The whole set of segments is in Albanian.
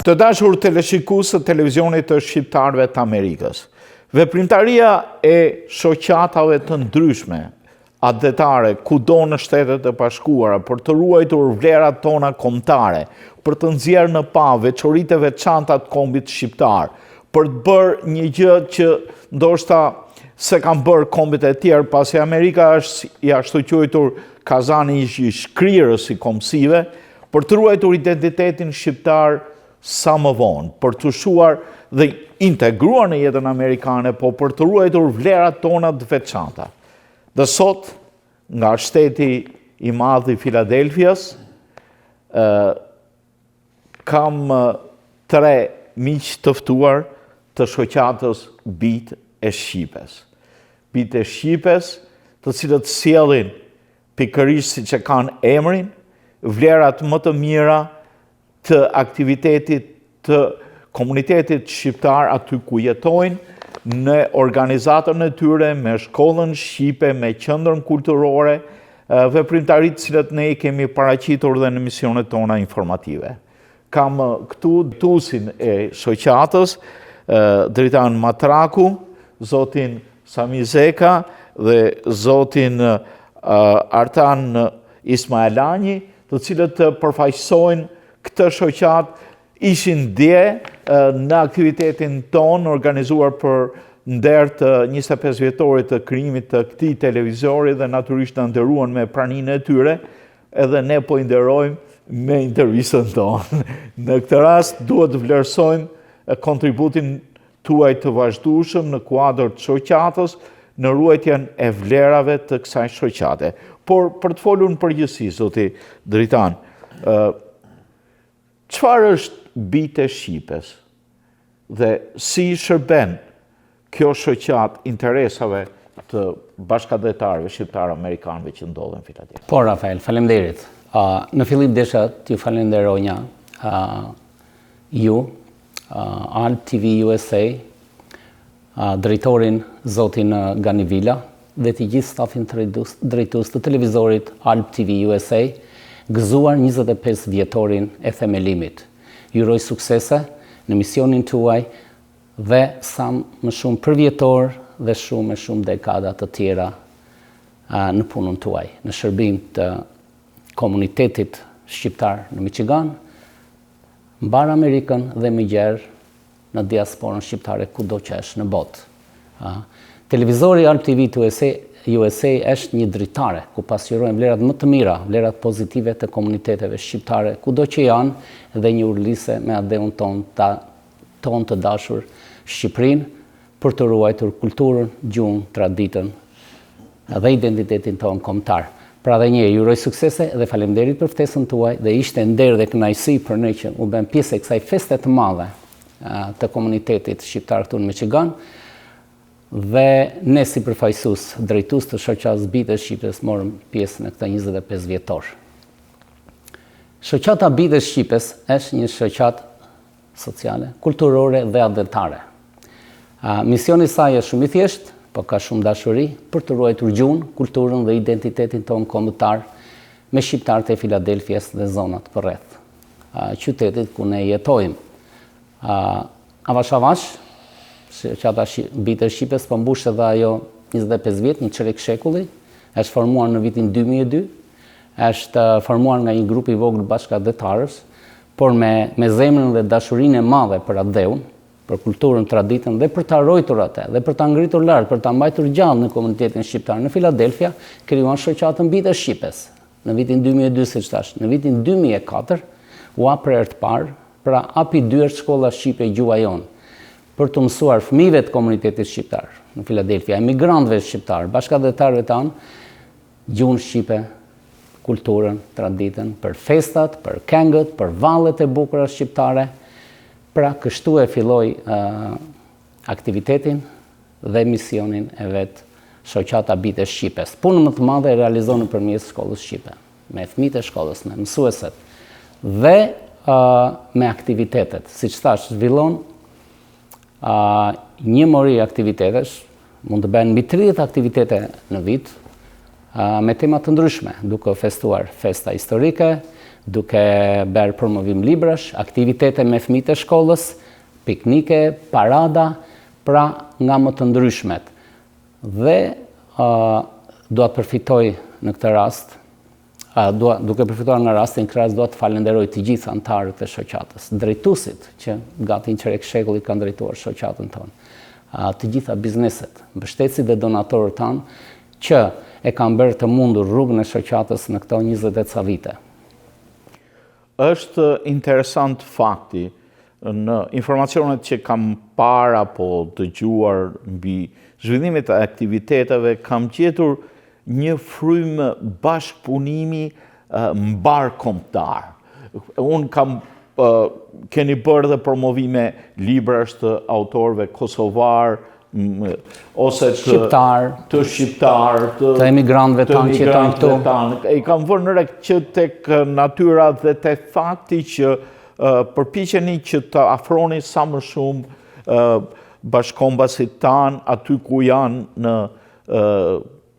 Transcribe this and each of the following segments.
Të dashur teleshikues të televizionit të shqiptarëve të Amerikës. Veprimtaria e shoqatave të ndryshme, adetare, kudo në Shtetet e Bashkuara, për të ruajtur vlerat tona kombëtare, për të nxjerrë në pa veçoritë e veçanta të kombit shqiptar, për të bërë një gjë që ndoshta se kanë bërë kombet e tjerë, pasi Amerika është i ashtu quajtur kazani i shkrirës i kombësive, për të ruajtur identitetin shqiptar sa më vonë, për të shuar dhe integruar në jetën amerikane, po për të ruajtur vlerat tona të veçanta. Dhe sot, nga shteti i madh i Filadelfias, kam 3 miq të ftuar të shoqatës Bijtë e Shqipes. Bijtë e Shqipes, të cilët sjellin pikërisht siç e kanë emrin, vlerat më të mira të aktivitetit të komunitetit shqiptar aty ku jetojnë, në organizatën e tyre, me shkollën shqipe, me qendrën kulturore, veprimtaritë cilët ne i kemi paraqitur dhe në misionet tona informative. Kam këtu tusin e shoqatës, Dritan Matraku, zotin Sami Zeka dhe zotin Artan Ismaelani, të cilët përfaqësojnë këtë shoqat, ishin dje në aktivitetin ton organizuar për nder të 25 vjetorit të krijimit të këtij televizori dhe natyrisht na nderuan me praninë e tyre, edhe ne po i nderojmë me intervistën tonë. Në këtë rast duhet të vlerësojmë kontributin tuaj të vazhdueshëm në kuadër të shoqatës në ruajtjen e vlerave të kësaj shoqate. Por për të folur në përgjithësi, zoti Dritan, çfarë është Bijtë e Shqipes dhe si shërben kjo shoqat interesave të bashkëdhetarëve shqiptar-amerikanëve që ndodhen në Filadelfia? Po, Rafael, faleminderit. Në fillim desha t'ju falenderonja ju, Alp TV USA, drejtorin zotin Ganivila dhe të gjithë stafin drejtues të televizorit Alp TV USA, gëzuar 25 vjetorin e themelimit. Ju uroj suksese në misionin tuaj dhe sa më shumë përvjetor dhe shumë dekada të tjera në punën tuaj, në shërbim të komunitetit shqiptar në Michigan, mbar Amerikën dhe më gjerë në diasporën shqiptare kudo që është në botë. Televizori Alp TV USA është një dritare ku pasqyrojnë vlerat më të mira, vlerat pozitive të komuniteteve shqiptare kudo që janë dhe një urlise me adeun ton të dashur Shqipërinë për të ruajtur kulturën, gjuhën, traditën dhe identitetin ton kombëtar. Pra dhe një, ju uroj suksese dhe faleminderit për ftesën tuaj dhe ishte nder dhe kënaqësi për ne që u bëm pjesë e kësaj feste të madhe të komunitetit shqiptar këtu në Michigan. Dhe ne si përfaqësues drejtues të shoqatës Bijtë e Shqipes morëm pjesë në këtë 25 vjetor. Shoqata Bijtë e Shqipes është një shoqatë sociale, kulturore dhe adetare. Misioni i saj është shumë i thjeshtë, por ka shumë dashuri për të ruajtur gjuhën, kulturën dhe identitetin tonë kombëtar me shqiptarët e Filadelfias dhe zonat përreth qytetit ku ne jetojmë. Avash avash, shoqata Bijtë e Shqipes po mbush edhe ajo 25 vjet, një çerek shekulli, është formuar në vitin 2002, është formuar nga një grup i vogël bashkëdhetarësh, por me zemrën dhe dashurinë e madhe për atë për kulturën, traditën dhe për ta ruajtur atë, dhe për ta ngritur lart, për ta mbajtur gjallë në komunitetin shqiptar në Filadelfia, krijuan shoqatën Bijtë e Shqipes. Në vitin 2002, siç thash, në vitin 2004 u hap për herë të parë, pra hapi dyert shkolla shqipe gjuha jon, për të mësuar fëmijëve të komunitetit shqiptar në Filadelfia, emigrantëve shqiptar, bashkëdhetarëve tanë, gjuhën shqipe, kulturën, traditën, për festat, për këngët, për vallet e bukura shqiptare. Pra kështu e filloi aktivitetin dhe misionin e vet shoqata Bijtë e Shqipes. Punën më të madhe e realizon nëpërmjet shkollës shqipe, me fëmijët e shkollës, me mësueset dhe me aktivitetet. Siç thash, zhvillon një mori aktivitetesh, mund të bëhen mbi 30 aktivitete në vit, me tema të ndryshme, duke festuar festa historike, duke bërë promovim librash, aktivitete me fëmijët e shkollës, piknike, parada, pra nga më të ndryshmet. Dhe dua të përfitoj në këtë rast, duke përfituar nga rastin krahas, dua të falenderoj të gjithë anëtarët e shoqatës, drejtuesit që gati një qerek shekulli kanë drejtuar shoqatën tonë, të gjitha bizneset, mbështetësit dhe donatorët tanë që e kanë bërë të mundur rrugën e shoqatës në këto 20 e ca vite. Është interesant fakti në informacionet që kam parë apo dëgjuar mbi zhvillimet e aktiviteteve, kam gjetur një frymë bashkëpunimi mbarkombëtar. Unë kam keni bërë dhe promovime librash të autorëve kosovar ose të shqiptar, të emigrantëve tanë që jetojnë këtu. I kam vënë në re që tek natyra dhe tek fakti që përpiqeni që të afroni sa më shumë bashkombasit tanë aty ku janë në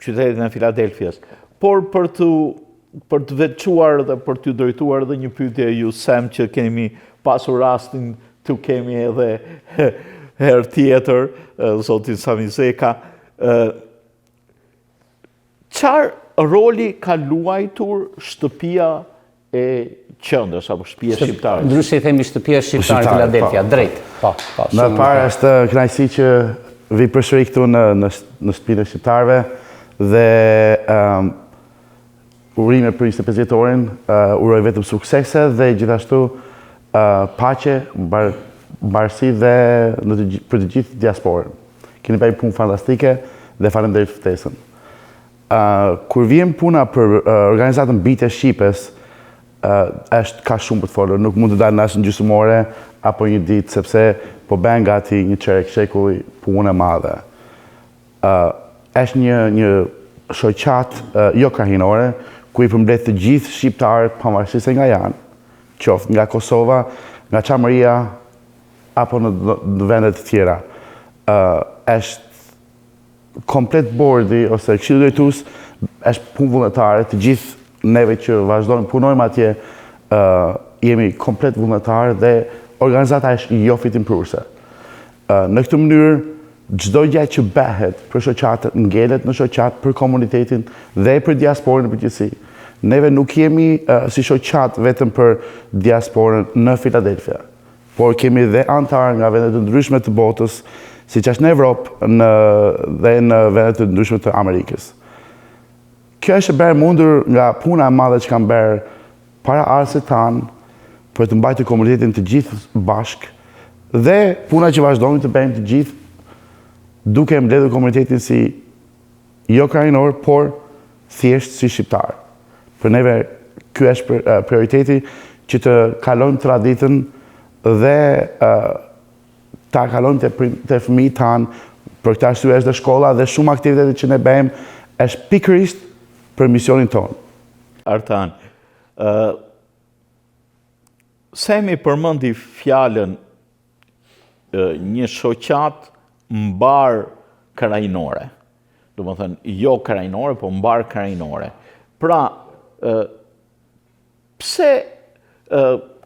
qytetin e Filadelfias. Por për të veçuar dhe për të drejtuar dhe një pyetje ju sem që kemi pasur rastin të kemi edhe herë tjetër, zotin Sami Zeka, çfarë roli ka luajtur shtëpia e qendrës apo shtëpia shqiptare? Ndryshe i themi shtëpia shqiptare Filadelfia, drejt. Në parë është kënaqësi që vi përsëri këtu në shtëpinë e shqiptarëve dhe urime për 25 vjetorin, uroj vetëm suksese dhe gjithashtu paqe, mbarësi dhe për të gjithë diasporën. Keni bërë punë fantastike dhe faleminderit për ftesën. Kur vjen puna për organizatën Bite Shqipes, ka shumë për të folur, nuk mund të dalë në asnjë gjysmore apo një ditë, sepse po bën gati një qerek shekulli punë e madhe. Është një shoqat jo krahinore, ku i përmbledh të gjithë shqiptarët pavarësisht se nga janë, qoftë nga Kosova, nga Çamëria apo në vendet të tjera. Është komplet bordi ose këshilli drejtues është punë vullnetare, të gjithë neve që vazhdojmë punojmë atje jemi komplet vullnetarë dhe organizata është jo fitimprurse. Në këtë mënyrë çdo gjë që bëhet për shoqatën ngelet në shoqat për komunitetin dhe për diasporën në përgjithësi. Neve nuk jemi si shoqat vetëm për diasporën në Filadelfia, por kemi dhe anëtarë nga vende të ndryshme të botës, siç është në Evropë dhe në vende të ndryshme të Amerikës. Kjo është bërë mundur nga puna e madhe që kanë bërë para arsit tanë për të mbajtur komunitetin të gjithë bashk dhe puna që vazhdojmë të bëjmë të gjithë duke mbledhur komunitetin si jo krahinor, por thjesht si shqiptar. Për neve ky është prioriteti që të kalojmë traditën dhe ta kalojmë te fëmijët tanë. Për këtë arsye është dhe shkolla dhe shumë aktivitete që ne bëjmë është pikërisht për misionin tonë. Artan, Semi përmendi fjalën një shoqat mbar krahinore. Do të thënë jo krahinore, po mbar krahinore. Pra, pse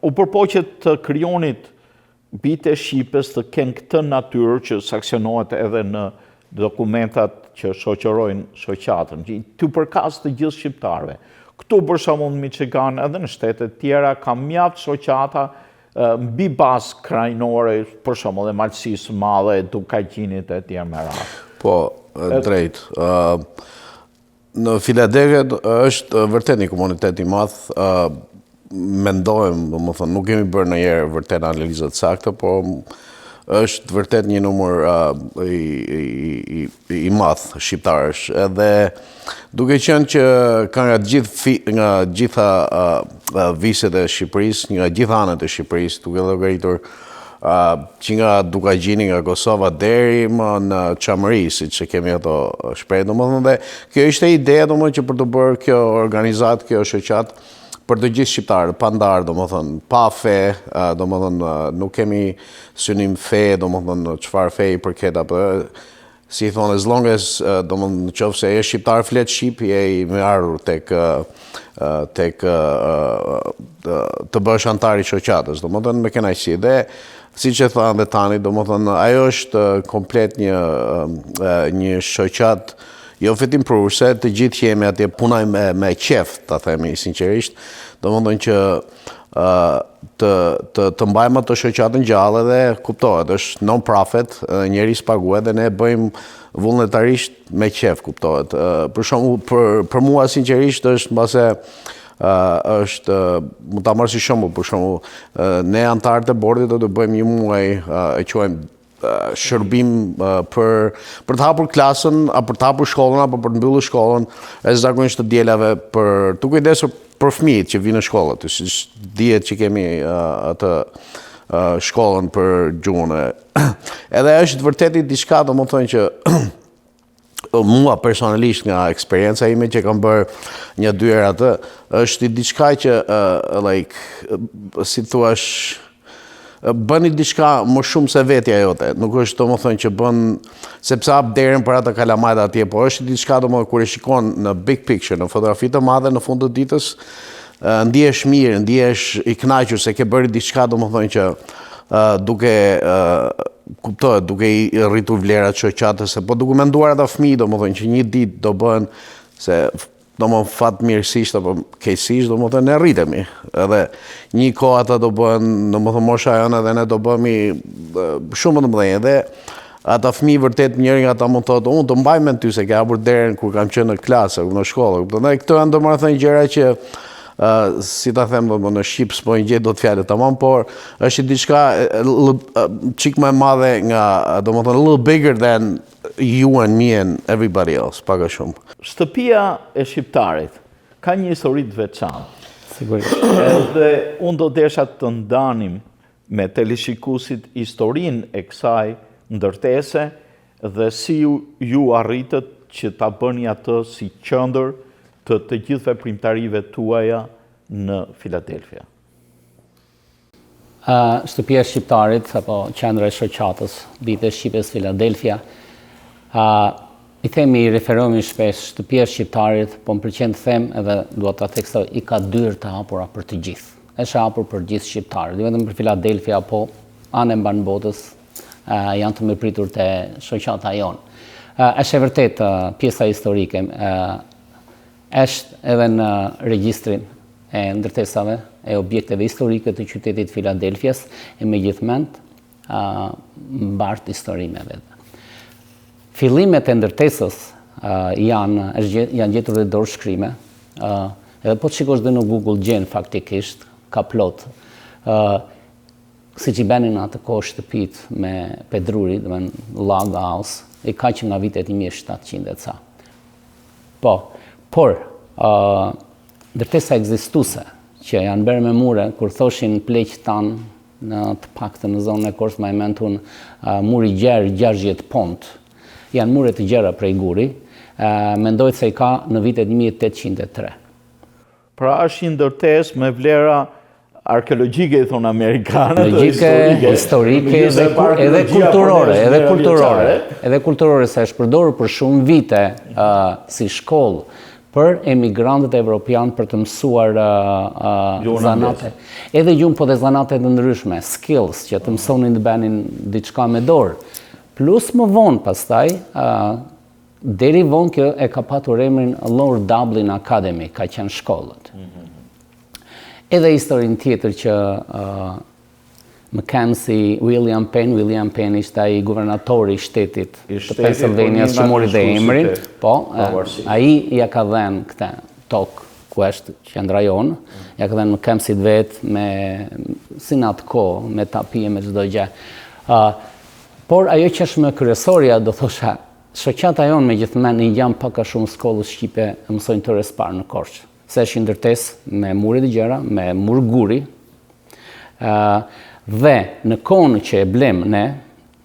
u përpoqet të krijonit Bite Shqipes të kenë këtë natyrë që sanksionohet edhe në dokumentat që shoqërojnë shoqatën, që të përkas të gjithë shqiptarëve. Këtu për shembull në Michigan edhe në shtetet tjera ka mjaft shoqata mbi bazë krahinore, për shembull e Malësisë së Madhe, Dukaqinit e tjerë me radhë. Po, drejt. Në Filadelfia është vërtet një komunitet i madh. Mendojmë, domethënë, nuk kemi bërë ndonjëherë vërtet analizat saktë, po është vërtet një numër i madh shqiptarësh. Edhe duke qenë që ka nga gjitha viset e Shqipërisë, nga gjitha anët e Shqipërisë, duke llogaritur që nga Dukaqini, nga Kosova deri më në Çamëri, siç e kemi ato shpreh, domethënë, dhe kjo ishte ideja domethënë që për të bërë kjo organizat, kjo shoqat për të gjithë shqiptarët, pa ndarë, domethënë, pa fe, domethënë, nuk kemi synim fe, domethënë, çfarë fe i përket apo si i thonë, as long as, do më në qofë se e shqiptar flet shqip, je i me ardhur tek të bësh antar i shoqatës, do më thënë me kënaqësi. Dhe si që thanë dhe tani, do më thënë, ajo është komplet një shoqat jo vetëm prurse, të gjithë jemi atje punoj me qef, ta themi sinqerisht, do më thënë që të mbajmë ato shoqatën gjallë dhe kuptohet, është non-profit, njeri s'paguhet dhe ne bëjmë vullnetarisht me qef, kuptohet. Për mua sinqerisht është mbase është, mu ta marrë si shembull, për shembull, ne antarët e bordit do të bëjmë një muaj, e quajmë shërbim për të hapur klasën, apo për të hapur shkollën, apo për të mbyllur shkollën, e zakonisht të dielave për të kujdesur për fëmijët që vinë në shkollë, si dihet që kemi atë shkollën për gjuhën. Edhe është vërtet diçka, do më thonë që mua personalisht nga eksperienca ime që kam bërë 1-2 herë atë, është diçka që si thuash, bëni diçka më shumë se vetja jote. Nuk është, do më thonë, që bën sepse hap derën për ata kalamajt atje, po është diçka, do më kur e shikon në big picture, në fotografi të madhe në fund të ditës, ndihesh mirë, ndihesh i kënaqur se ke bërë diçka, do më thonë, që duke kuptohet, duke i rritur vlerat shoqatës, po duke menduar ata fëmijë, do më thonë, që një ditë do bën se do më fatmirësisht apo keqësisht, do më thënë, ne rritemi. Edhe një kohë ata do bën, do më thënë, mosha jona dhe ne do bëmi shumë të mëdhenj. Dhe ata fëmijë vërtet njëri nga ata më thotë, unë do mbaj me ty se ke hapur derën kur kam qenë në klasë, në shkollë. Dhe këto janë domethënë gjëra që si ta them, në shqip s'po një gjetë do të fjalë tamam, por është diçka çik më e madhe nga, domethënë, a little bigger than you and me and everybody else, paga shumë. Shtëpia e shqiptarit ka një histori të veçantë. Sigurisht. Edhe unë do desha të ndanim me teleshikuesit historinë e kësaj ndërtese dhe si ju arritët që ta bëni atë si qendër të gjithë veprimtarive tuaja në Filadelfia. Shtëpia e shqiptarit, apo qendra e shoqatës, Bite Shqipes Filadelfia, i themi, i referohemi shpesh, shtëpia e shqiptarit, po më pëlqen të them edhe dua ta theksoj, i ka dyert të hapura për të gjithë. Është hapur për gjithë shqiptarët, jo vetëm për Filadelfia, po anë mban botës janë të mirëpritur te shoqata jonë. Është e vërtet pjesa historike, është edhe në regjistrin e ndërtesave e objekteve historike të qytetit Filadelfias, e megjithmend mbart historinë vetë. Fillimet e ndërtesës janë gjetur dhe dorëshkrime, edhe po të shikosh dhe në Google gjen faktikisht, ka plot. Si që i benin atë kohë shtëpit me pedruri, dhe me log house, i ka që nga vitet 1700 e ca. Por, ndërtesa ekzistuese që janë bërë me mure, kur thoshin pleq tanë, në të paktën në zonën e Korçë, ma e mentun muri gjerë 60 pont, janë mure të gjera prej guri, mendojt se i ka në vitet 1803. Pra është një ndërtesë me vlera arkeologjike, i thonë amerikanët, historike edhe kulturore. Edhe kulturore, se është përdorur për shumë vite si shkollë për emigrantët evropian për të mësuar zanate. Edhe gjumë, po dhe zanate të ndryshme, skills, që të mësonin të benin diçka me dorë. Plus më vonë pastaj, deri vonë kjo e ka patur emrin Lord Dublin Academy, ka qenë shkollët. Edhe historinë tjetër që Mackenzie, William Penn ishte ai guvernatori i shtetit të Pennsylvanias që mori dhe emrin, po, ai ja ka dhënë këtë tokë ku është qendra jonë, ja ka dhënë Mackenzie vetë me si në atë kohë, me tapije, me çdo gjë. Por ajo që është më kryesorja, do thosha, shoqata jonë megjithënë i janë pak a shumë shkollës shqipe mësojnë të respar në Korçë, se është ndërtesë me muri të gjera, me mur guri. Dhe në kohën që e blem ne,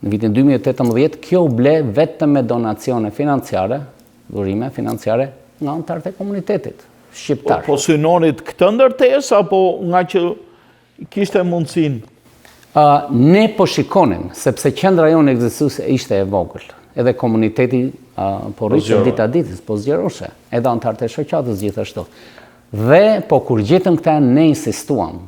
në vitin 2018, kjo u ble vetëm me donacione financiare, dhurime financiare nga anëtarët e komunitetit shqiptar. Po synonit këtë ndërtesë apo nga që kishte mundësinë? Ne po shikonim, sepse qendra jonë ekzistuese ishte e vogël. edhe komuniteti po rritë dita ditës, po zgjeroshe, edhe antarët e shoqatës gjithashtu. Dhe po kur gjetëm këta ne insistuam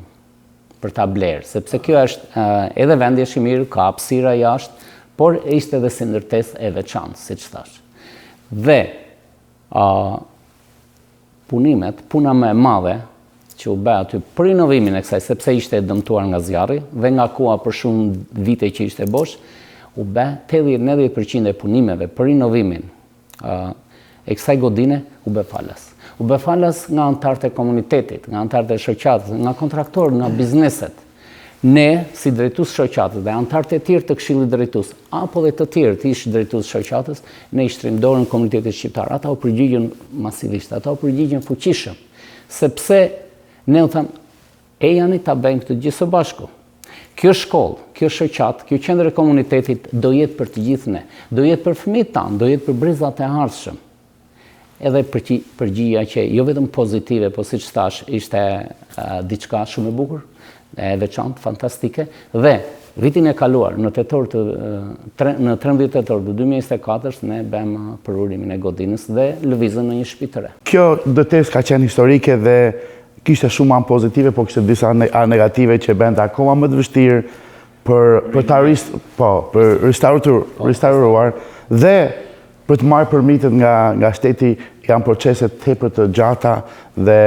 për ta blerë, sepse kjo është edhe vendi është i mirë, ka hapësira jashtë, por ishte edhe si ndërtesë e veçantë, siç thash. Dhe puna më e madhe që u bë aty për inovimin e kësaj, sepse ishte dëmtuar nga zjarri dhe nga koha për shumë vite që ishte bosh, u bë 80-90% e punimeve për inovimin e kësaj godine u bë falas. U bë falas nga antarët e komunitetit, nga antarët e shoqatës, nga kontraktorët, nga bizneset. Ne, si drejtues shoqatës dhe antarët e tjerë të Këshillit Drejtues, apo dhe të tjerë të ish drejtues shoqatës, ne i shtrim dorën komunitetit shqiptar. Ata u përgjigjen masivisht, ata u përgjigjen fuqishëm, sepse ne u thamë, e janë ta bëjmë këtë gjithë së bashku. Kjo shkollë, kjo shoqatë, kjo qendër e komunitetit do jetë për të gjithë ne, do jetë për fëmijët tanë, do jetë për brezat e ardhshëm. Edhe përgjigja që jo vetëm pozitive, po siç thash, ishte diçka shumë e bukur, e veçantë, fantastike, dhe vitin e kaluar, në 13 tetor të 2024, ne bëjmë përurimin e godinës dhe lëvizëm në një shtëpi të re. Kjo dëtesë ka qenë historike dhe kishte shumë anë pozitive, po kishte disa anë negative që bënte akoma më të vështirë për restauruar dhe për të marrë përmitet nga shteti janë procese tepër të gjata dhe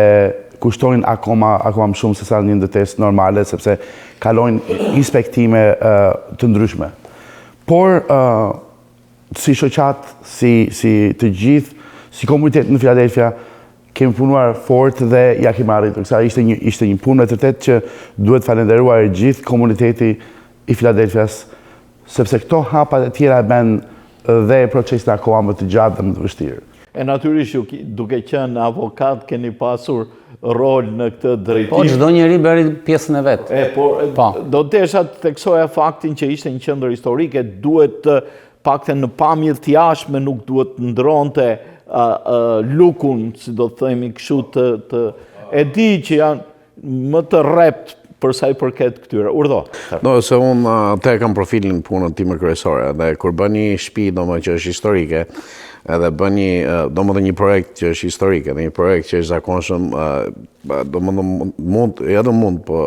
kushtojnë akoma më shumë se sa një ndërtesë normale, sepse kalojnë inspektime të ndryshme. Por, si shoqat, si të gjithë, si komunitet në Filadelfia, kemi punuar fort dhe ja kemi arritur. Kësa ishte një punë e vërtet që duhet falenderuar gjithë komuniteti i Filadelfias, sepse këto hapat e tjera e bën dhe procesin akoma më të gjatë dhe më të vështirë. E natyrisht, duke qenë avokat, keni pasur rol në këtë drejtim. Po, çdo njeri bëri pjesën e vet. Do desha të theksoja faktin që ishte një qendër historike, duhet paktën në pamje të jashtme nuk duhet të ndronte lukun, si do të themi kështu të e di që janë më të rrept për sa i përket këtyre. Urdhë. Do, se unë te kam profilin punën time kryesore, dhe kur bën një shtëpi domethënë që është historike, edhe bën një projekt që është historike, dhe një projekt që është zakonshëm, mund, po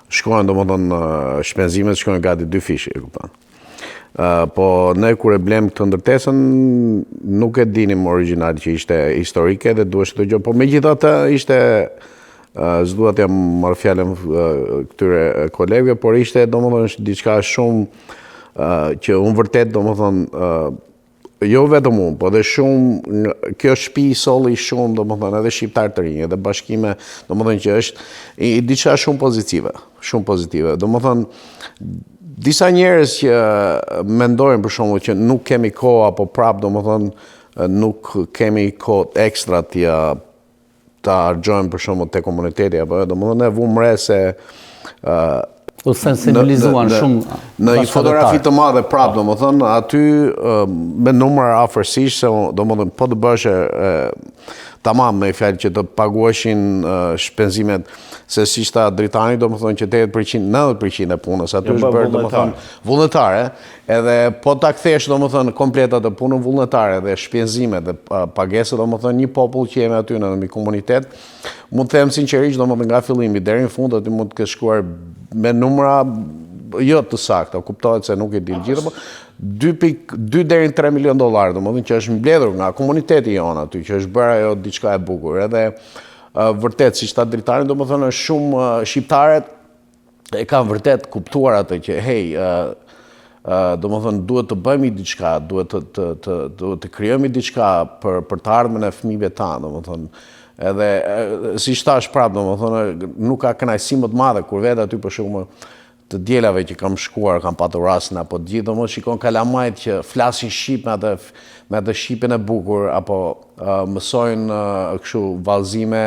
shkojnë domethënë shpenzimet shkojnë gati 2 fishi, e kupton. Po ne kur e blem këtë ndërtesën nuk e dinim origjinal që ishte historike dhe duhet të dëgjoj, po megjithatë ishte s'dua t'jam marrë fjalën këtyre kolegëve, por ishte domethënë diçka shumë që unë vërtet domethënë jo vetëm unë, po dhe shumë kjo shtëpi solli shumë domethënë edhe shqiptar të rinj, edhe bashkime, domethënë që është diçka shumë pozitive. Domethënë disa njerëz që mendojnë për shembull që nuk kemi kohë apo prap domethënë nuk kemi kohë ekstra ta harxojmë për shembull te komuniteti apo domethënë ne vëmë re se u sensibilizuan shumë në një fotografi të madhe prap domethënë aty me numra afërsisht se domethënë po të bësh tamam me fjalë që të paguashin shpenzimet se si shta Dritani domethënë që 80% 90% e punës aty është bërë domethënë vullnetare, edhe po ta kthesh domethënë komplet atë punën vullnetare dhe shpenzimet dhe pagesat domethënë një popull që jemi aty në një komunitet, mund të them sinqerisht domethënë nga fillimi deri në fund aty mund të kesh shkuar me numra jo të sakta, kuptohet se nuk e di gjithë, por 2 deri në 3 milion dollar, domethënë që është mbledhur nga komuniteti jonë aty, që është bërë ajo diçka e bukur. Edhe vërtet si shtat Dritani, domethënë shumë shqiptarët e kanë vërtet kuptuar atë që hey, domethënë duhet të bëjmë diçka, duhet të krijojmë diçka për të ardhmen e fëmijëve tanë, domethënë. Edhe si thash prap, domethënë nuk ka kënaqësi më të madhe kur vetë aty për shembull të djelave që kam shkuar, kam patur rastin apo të gjithë, domethënë shikon kalamajt që flasin shqip me atë shqipen e bukur apo mësojnë kështu vallëzime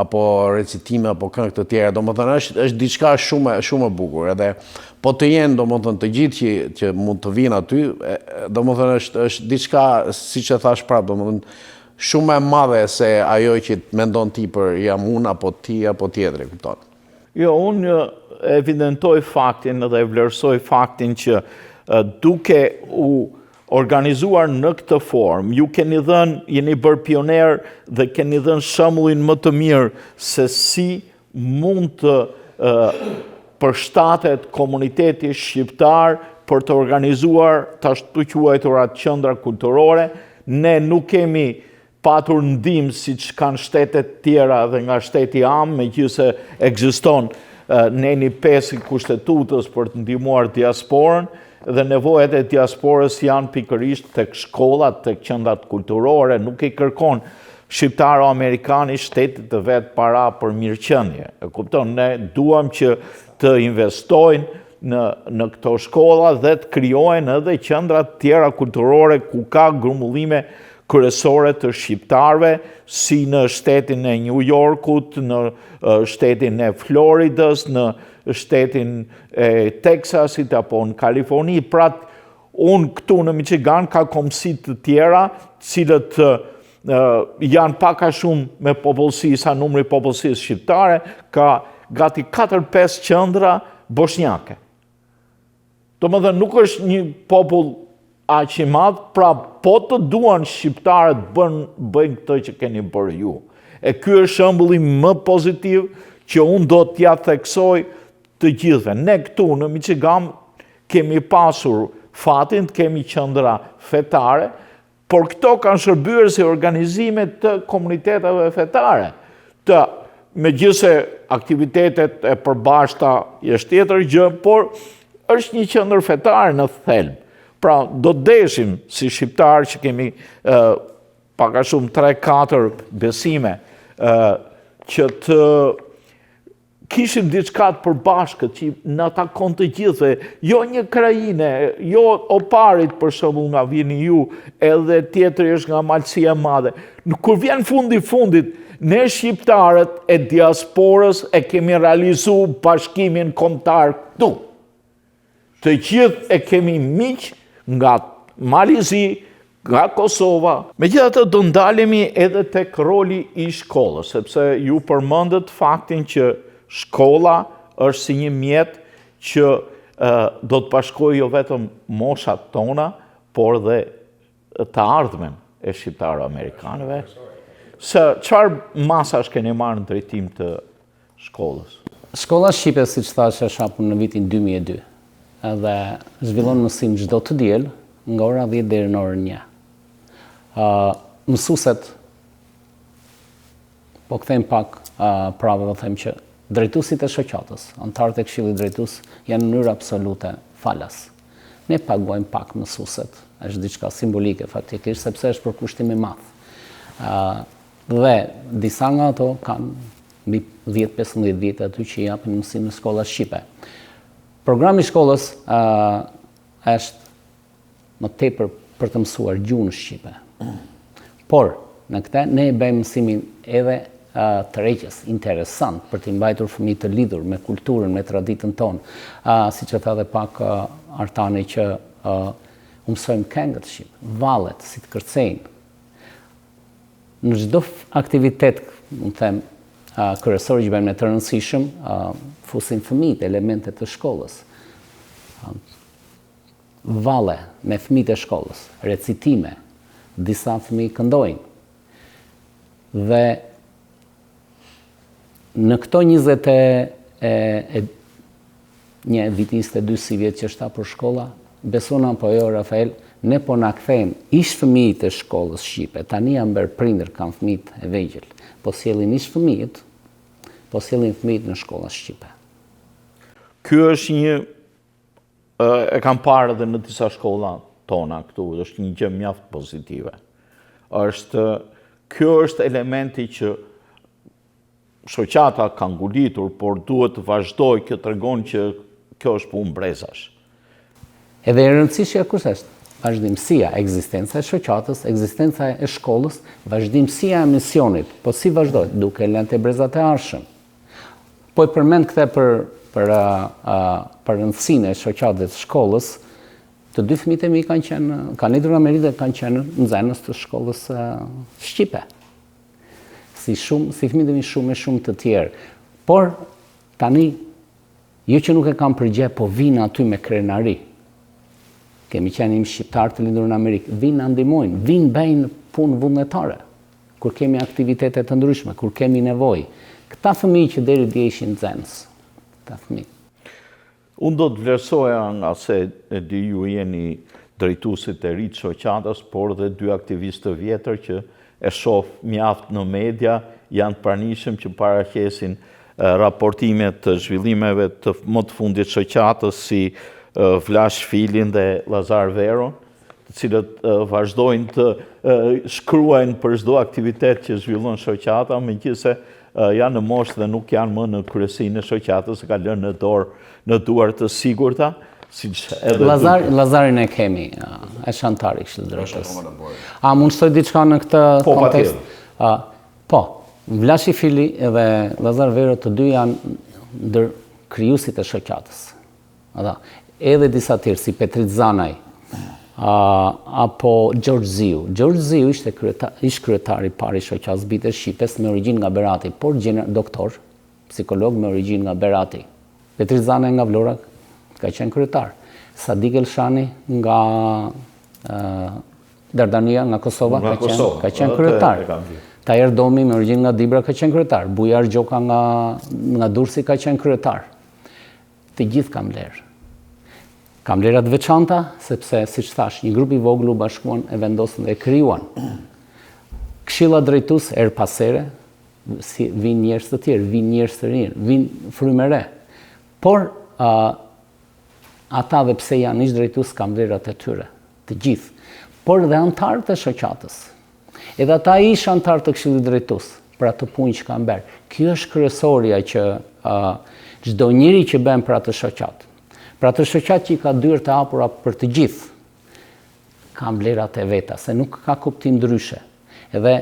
apo recitime apo këngë të tjera, domethënë është diçka shumë e bukur. Edhe po të jenë domethënë të gjithë që mund të vinë aty, domethënë është diçka siç e thash prap, domethënë shumë e madhe se ajo që mendon ti për jam unë apo ti apo tjetri, kupton. Jo, unë evidentoj faktin dhe vlerësoj faktin që duke u organizuar në këtë formë, ju jeni bërë pioner dhe keni dhënë shembullin më të mirë se si mund të përshtatet komuniteti shqiptar për të organizuar të ashtu quajturat qendra kulturore. Ne nuk kemi patur ndihmë siç kanë shtetet tjera dhe nga shteti am, megjithëse ekziston neni 5 i Kushtetutës për të ndihmuar diasporën, dhe nevojat e diasporës janë pikërisht tek shkollat, tek qendrat kulturore, nuk i kërkon shqiptaro-amerikani shtetit të vet para për mirëqenie. E kupton, ne duam që të investojnë në këto shkolla dhe të krijojnë edhe qendra tjera kulturore ku ka grumullime kryesore të shqiptarëve, si në shtetin e New Yorkut, në shtetin e Floridës, në shtetin e Texasit apo në Kaliforni. Pra, unë këtu në Michigan ka kombësi të tjera, cilët janë pak a shumë me popullsi sa numri popullsisë shqiptare, ka gati 4-5 qendra bosnjake. Domethënë nuk është një popull aq i madh, pra po të duan shqiptarët bëjnë këtë që keni bërë ju. E ky është shembulli më pozitiv që unë do t'ja theksoj të gjithëve. Ne këtu në Michigan kemi pasur fatin të kemi qendra fetare, por këto kanë shërbyer si organizime të komuniteteve fetare. Megjithëse aktivitetet e përbashkëta është tjetër gjë, por është një qendër fetare në thelb. Pra, do të deshim si shqiptarë që kemi pak a shumë 3-4 besime që të kishim diçka të përbashkët që na takon të gjithëve, jo një krajine, jo oparit për shembull nga vini ju, edhe tjetri është nga Malësia e Madhe. Kur vjen fundit, ne shqiptarët e diasporës e kemi realizu bashkimin kombëtar këtu. Të gjithë e kemi miq nga Malizi, nga Kosova. Megjithatë do ndalemi edhe tek roli i shkollës, sepse ju përmendët faktin që shkolla është si një mjet që do të bashkojë jo vetëm moshat tona, por dhe të ardhmen e shqiptaro-amerikanëve. Çfarë masash keni marrë në drejtim të shkollës? Shkolla shqipe, siç thash, është hapur në vitin 2002. Edhe zhvillon mësim çdo të diel nga ora 10 deri në orën 1. Mësuesit, po kthejmë pak prave dhe them që drejtuesit e shoqatës, anëtarët e këshillit drejtues janë në mënyrë absolute falas. Ne paguajmë pak mësuesit, është diçka simbolike faktikisht sepse është për kushtim i madh. Dhe disa nga ato kanë mbi 10-15 vite aty që japin mësim në shkolla shqipe. Programi i shkollës është më tepër për të mësuar gjuhën shqipe. Por, në këtë ne e bëjmë mësimin edhe tërheqës, interesant për të mbajtur fëmijët të lidhur me kulturën, me traditën tonë. Siç e tha edhe pak Artani që u mësojmë këngët shqip, vallet, si të kërcejnë. Në çdo aktivitet, mund të them, kryesor që bëjmë ne të rëndësishëm, fusin fëmijët elementet të shkollës. Valle me fëmijët e shkollës, recitime, disa fëmijë këndojnë. Dhe në këto 22 si vjetë që është për shkolla, besona po jo, Rafael, ne po na kthejmë ish fëmijët e shkollës shqipe, tani janë bërë prindër, kanë fëmijët e vegjël, po sjellin ish fëmijët, po sjellin fëmijët në shkolla shqipe. Ky është një, e kam parë edhe në disa shkolla tona këtu, është një gjë mjaft pozitive. Kjo është elementi që shoqata ka ngulitur, por duhet të vazhdoj, kjo tregon që kjo është punë brezash. Edhe e rëndësishja kush është? Vazhdimësia, ekzistenca e shoqatës, ekzistenca e shkollës, vazhdimësia e misionit, po si vazhdoj? Duke lënë te brezat e arshëm. Po i përmend këtë për rëndësinë e shoqatës shkollës, të dy fëmijët e mi kanë lidhur në Amerikë dhe kanë qenë nxënës të shkollës shqipe. Si fëmijët e mi shumë të tjerë. Por tani, jo që nuk e kam përgjigje, po vinë aty me krenari. kemi qenë shqiptar të lindur në Amerikë, vinë na ndihmojnë, vinë bëjnë punë vullnetare, kur kemi aktivitete të ndryshme, kur kemi nevojë. Këta fëmijë që deri dje ishin nxënës, këta fëmijë. Unë do të vlerësoja nga se e di ju jeni drejtuesit e ri të shoqatës, por dhe dy aktivistë vjetër që e shoh mjaft në media, janë të pranishëm që paraqesin raportime të zhvillimeve të më të fundit shoqatës si Vlash Filin dhe Lazar Veron, të cilët vazhdojnë të shkruajnë për çdo aktivitet që zhvillon shoqata, megjithëse janë në moshë dhe nuk janë më në kryesinë e shoqatës, ka lënë në dorë në duar të sigurta, siç edhe Lazarin e kemi, është antar i Këshillit Drejtës. A mund të thoj diçka në këtë kontekst? Po, Vlashi Fili dhe Lazar Vero të dy janë ndër krijuesit e shoqatës. Edhe disa tjerë si Petrit Zanaj, apo Gjergj Ziu. Gjergj Ziu ishte kryetari i parë i shoqatës Bite Shqipes me origjinë nga Berati, por doktor, psikolog me origjinë nga Berati. Petrit Zanaj nga Vlora ka qenë kryetar. Sadik Elshani nga Dardania, nga Kosova, ka qenë kryetar. Tajer Domi me origjinë nga Dibra ka qenë kryetar. Bujar Gjoka nga Durrësi ka qenë kryetar. Të gjithë kam vlerë. Kam vlerat veçanta, sepse, siç thash, një grup i vogël u bashkuan e vendosën dhe e krijuan. Këshilla drejtuese er pasere, vinë njerëz të tjerë, vinë njerëz të rinj, vinë frymë re. Por ata dhe pse janë ish drejtues kam vlerat e tyre, të gjithë. Por dhe antarët e shoqatës. Edhe ata ish antarë të Këshillit Drejtues për atë punë që kanë bërë. Kjo është kryesorja që çdo njeri që bën për atë shoqat. Për atë shoqat që i ka dyert e hapura për të gjithë, ka vlerat e veta, se nuk ka kuptim ndryshe. Edhe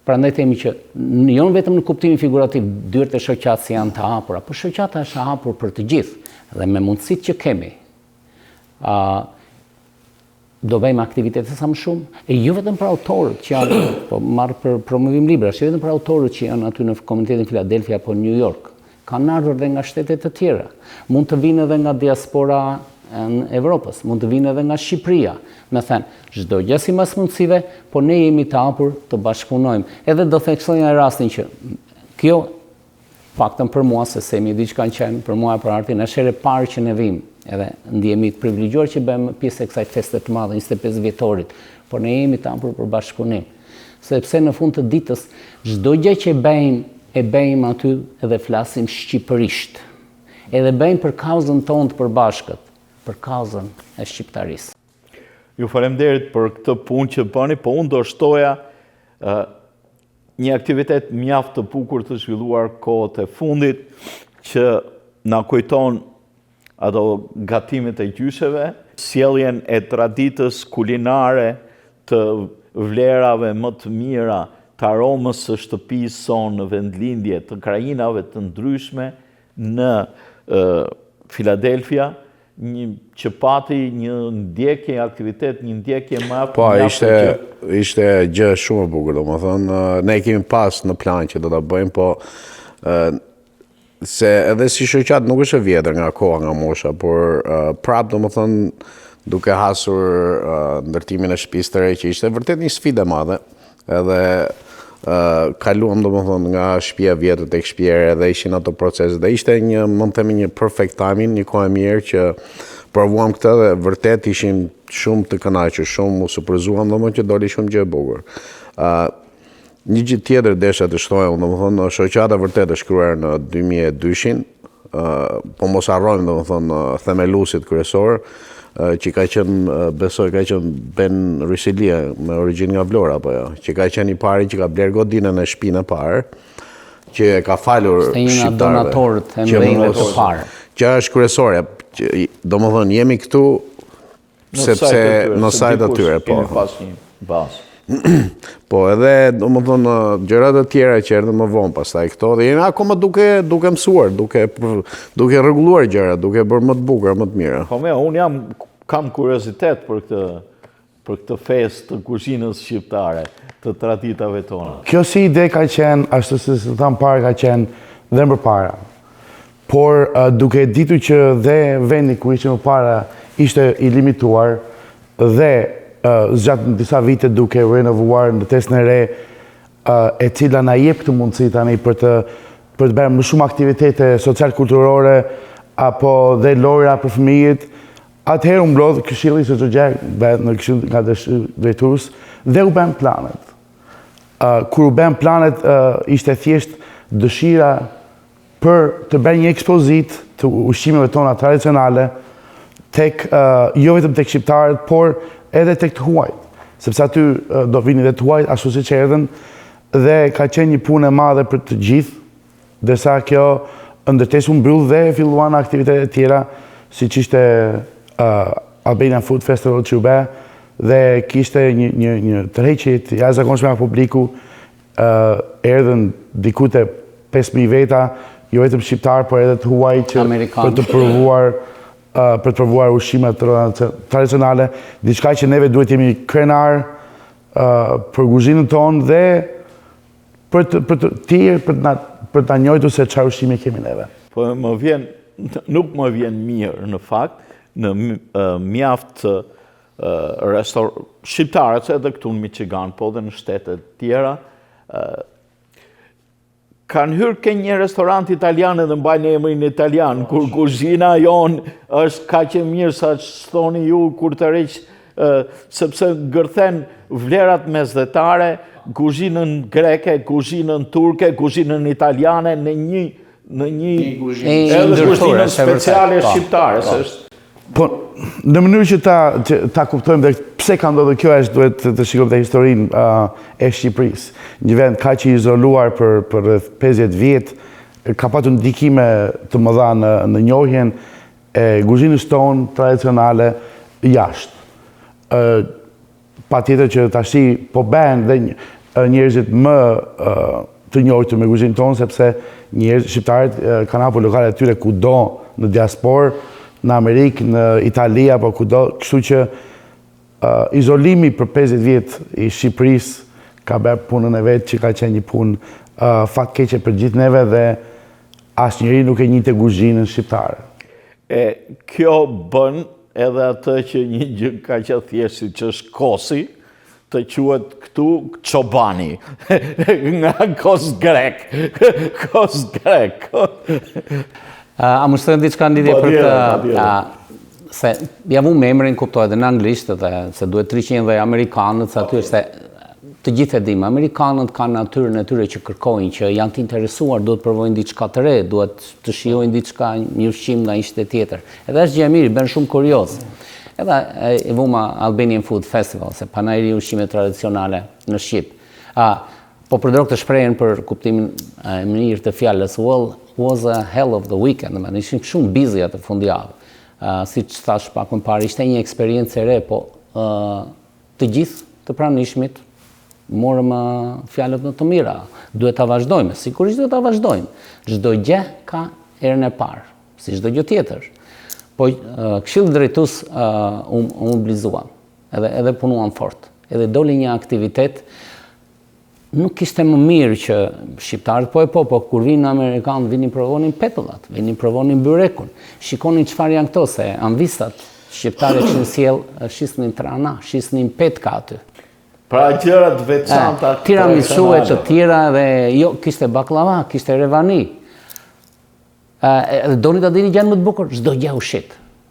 prandaj themi që jo vetëm në kuptimin figurativ dyert e shoqatës janë të hapura, por shoqata është e hapur për të gjithë dhe me mundësitë që kemi. Do bëjmë aktivitete sa më shumë, e jo vetëm për autorët që janë, po marrë për promovim librash, jo vetëm për autorët që janë aty në komunitetin Philadelphia apo New York, kanë ardhur dhe nga shtetet të tjera. Mund të vinë edhe nga diaspora në Evropës, mund të vinë edhe nga Shqipëria. Me thënë, çdo gjë sipas mundësive, po ne jemi të hapur të bashkëpunojmë. Edhe do theksoj në rastin që kjo faktën për mua, se semi di që kanë qenë, për mua e për artin, është herë e parë që ne vim, edhe ndihemi të privilegjuar që bëjmë pjesë e kësaj feste të madhe 25 vjetorit, por ne jemi të hapur për bashkëpunim. Sepse në fund të ditës, çdo gjë që e bëjmë aty edhe flasim shqipërisht. Edhe bëjmë për kauzën tonë të përbashkët, për kauzën e shqiptarisë. Ju faleminderit për këtë punë që bëni, po unë do shtoja një aktivitet mjaft të bukur të zhvilluar kohët e fundit që na kujton ato gatimet e gjysheve, sjelljen e traditës kulinare të vlerave më të mira, të aromës së shtëpisë sonë në vendlindje, të krajinave të ndryshme në Philadelphia, që pati një ndjekje aktivitet, një ndjekje më apo. Po, ishte gjë shumë e bukur, domethënë, ne kemi pas në plan që do ta bëjmë, po se edhe si shoqat nuk është e vjetër nga koha, nga mosha, por prapë domethënë duke hasur ndërtimin e shtëpisë të re, që ishte vërtet një sfidë e madhe, edhe kaluam domethënë nga shtëpia e vjetër tek shtëpia e re dhe ishin ato procese dhe ishte një, mund të themi, një perfect timing, një kohë e mirë që provuam këtë dhe vërtet ishin shumë të kënaqur, shumë u surprizuam domethënë që doli shumë gjë e bukur. Një gjë tjetër desha të shtoja, domethënë shoqata vërtet është shkruar në 2002-shin, po mos harrojmë domethënë themeluesit kryesor, që ka qenë, besoj, ka qenë Ben Rysilia, me origjinë nga Vlora, apo jo, që ka qenë i pari që ka bler godinën e shtëpinë e parë, që ka falur shqiptarëve. Ishte një nga donatorët e mëdhenj të parë. Që është kryesorja, domethënë jemi këtu sepse në sajt atyre, po. Kemi pas një bazë. Po edhe domethënë gjërat e tjera që erdhën më vonë pastaj këto dhe jemi akoma duke mësuar, duke rregulluar gjërat, duke bërë më të bukura, më të mira. Po unë kam kuriozitet për këtë festë të kuzhinës shqiptare, të traditave tona. Kjo si ide ka qenë, ashtu si të thamë parë, ka qenë dhe më para. Por duke ditur që dhe vendi ku ishte më para ishte i limituar, dhe zgjatë disa vite duke renovuar në testën e re, e cila na jep këtë mundësi tani për të bërë më shumë aktivitete social-kulturore apo dhe lojra për fëmijët. Atëherë u mblodh Këshilli Shoqëror në Këshill nga drejtues dhe u bën planet. Kur u bën planet, ishte thjesht dëshira për të bërë një ekspozitë të ushqimeve tona tradicionale jo vetëm tek shqiptarët, por edhe tek të huajt, sepse aty do vinin dhe të huajt ashtu siç erdhën, dhe ka qenë një punë e madhe për të gjithë, ndërsa kjo ndërtesë u mbyll dhe filluan aktivitete tjera, siç ishte Albanian Food Festival që u bë, dhe kishte një tërheqje të jashtëzakonshme nga publiku, erdhën diku te 5.000 veta, jo vetëm shqiptar, por edhe të huaj që për të provuar ushqimet tradicionale, diçka që neve duhet jemi krenar për kuzhinën tonë dhe për ta njohur se çfarë ushqime kemi neve. Po nuk më vjen mirë në fakt, në mjaft shqiptarët edhe këtu në Michigan, po dhe në shtetet tjera, kanë hyrë ke një restorant italian edhe mbajnë emrin italian, kur kuzhina jonë është kaq e mirë sa që thoni ju kur të req, sepse gërthen vlerat mesdhetare, kuzhinën greke, kuzhinën turke, kuzhinën italiane në një edhe kuzhinën speciale shqiptare. Po, në mënyrë që ta kuptojmë dhe pse ka ndodhur kjo, duhet të shikojmë dhe historinë e Shqipërisë. Një vend kaq i izoluar për rreth 50 vjet, ka patur ndikime të mëdha në njohjen e kuzhinës tonë tradicionale jashtë. Patjetër që tashi po bëhen dhe njerëzit më të njohur me kuzhinën tonë, sepse shqiptarët kanë hapur lokale të tyre kudo në diasporë, në Amerikë, në Itali apo kudo, kështu që izolimi për 50 vjet i Shqipërisë ka bërë punën e vet që ka qenë një punë fatkeqe për gjithë neve dhe asnjëri nuk e njihte kuzhinën shqiptare. Kjo bën edhe atë që një gjë kaq e thjeshtë që është kosi, të quhet këtu çobani, nga kos grek. Kos grek. A më shtojnë diçka në lidhje për të... Se javu me emrin kuptohet dhe në anglisht, dhe se duhet 300 dhe amerikanët, se aty është të gjithë e dimë. Amerikanët kanë natyrën e tyre që kërkojnë, që janë të interesuar, duhet provojnë diçka të re, duhet të shijojnë diçka, një ushqim nga një shtetë tjetër. Edhe është gjë e mirë, bën shumë kurioz. Edhe e vuma Albanian Food Festival, se panajri ushqime tradicionale në Shqip. Po përdor këtë shprehjen për kuptimin e mirë të fjalës was a hell of the weekend, dhe ishin shumë busy atë fundjavë. Si që thash pak më parë, ishte një eksperiencë e re, po të gjithë të pranishmit morëm fjalët në të mira. Duhet ta vazhdojmë, sigurisht duhet ta vazhdojmë. Çdo gjë ka erën e parë, si çdo gjë tjetër. Po Këshilli Drejtues u mobilizua, edhe punuan fort, edhe doli një aktivitet. Nuk ishte më mirë që shqiptarët po kur vinë Amerikanë, vinin provonin petullat, vinin provonin byrekun. Shikonin çfarë janë këto, se anvistat shqiptare që në sjell shisnin trana, shisnin petka aty. Pra gjërat veçanta. Tiramisu e të tjera dhe jo, kishte baklava, kishte revani. Doni ta dini gjën më të bukur, çdo gjë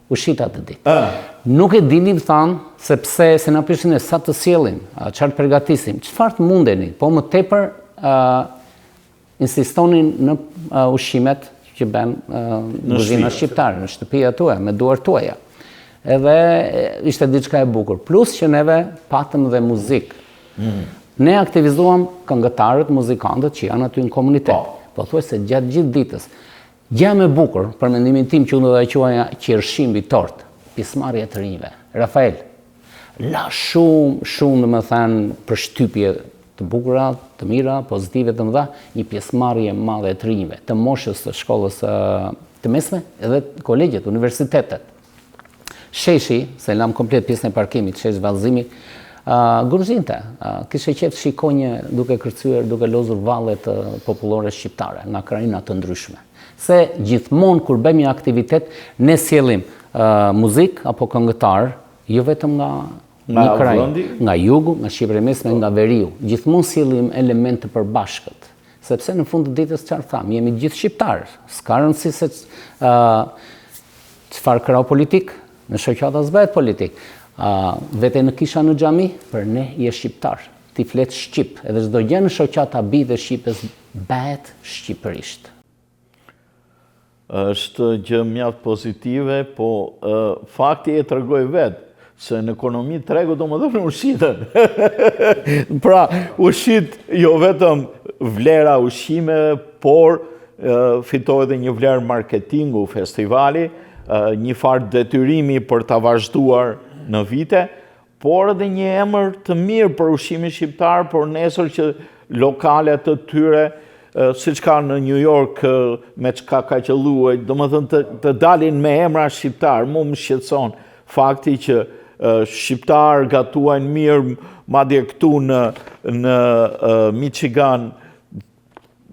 ushit atë ditë. Nuk e dinim thanë, sepse se na pyesin e sa të sjellim, çfarë përgatisim, çfarë të mundeni, po më tepër insistonin në ushqimet që bën kuzhina shqiptare, në shtëpia tuaja, me duart tuaja. Edhe ishte diçka e bukur. Plus që neve patëm dhe muzikë. Ne aktivizuam këngëtarët, muzikantët që janë aty në komunitet. Po thuaj se gjatë gjithë ditës. Gjë më e bukur, për mendimin tim që unë do ta quaja qershim mbi tort, pjesëmarrja e të rinjve. Rafael, la shumë domethënë përshtypje të bukura, të mira, pozitive të mëdha, një pjesëmarrje e madhe e të rinjve, të moshës të shkollës të mesme edhe kolegjet, universitetet. Sheshi, se lam komplet pjesën e parkimit, shesh vallëzimi, gruzinte, kishe qef shikonje duke kërcyer, duke lozur vallet popullore shqiptare, nga krajina të ndryshme. Se gjithmonë kur bëjmë një aktivitet, ne sjellim muzik apo këngëtar jo vetëm nga Nga një kraj, vendi? nga jugu, nga Shqipëria e Mesme, nga veriu. Gjithmonë sillim elemente të përbashkët. Sepse në fund të ditës çfarë tham, jemi gjithë shqiptarë. S'ka rëndësi se çfarë krau politik, në shoqata s'bëhet politik. Vete në kisha në xhami, për ne je shqiptar. Ti flet shqip, edhe çdo gjë në shoqata bie shqipes bëhet shqipërisht. Është gjë mjaft pozitive, po fakti e tregoj vetë se në ekonomi tregu do më dhënë ushqitën. Pra, ushqit jo vetëm vlera ushqimeve, por fitoj dhe një vlerë marketingu festivali, një farë detyrimi për ta vazhduar në vite, por edhe një emër të mirë për ushqimin shqiptar, por nesër që lokale të tyre, siç ka në New York me çka ka qelluar, domethënë të dalin me emra shqiptar, mu më shqetëson fakti që shqiptar gatuajnë mirë, madje këtu në Michigan,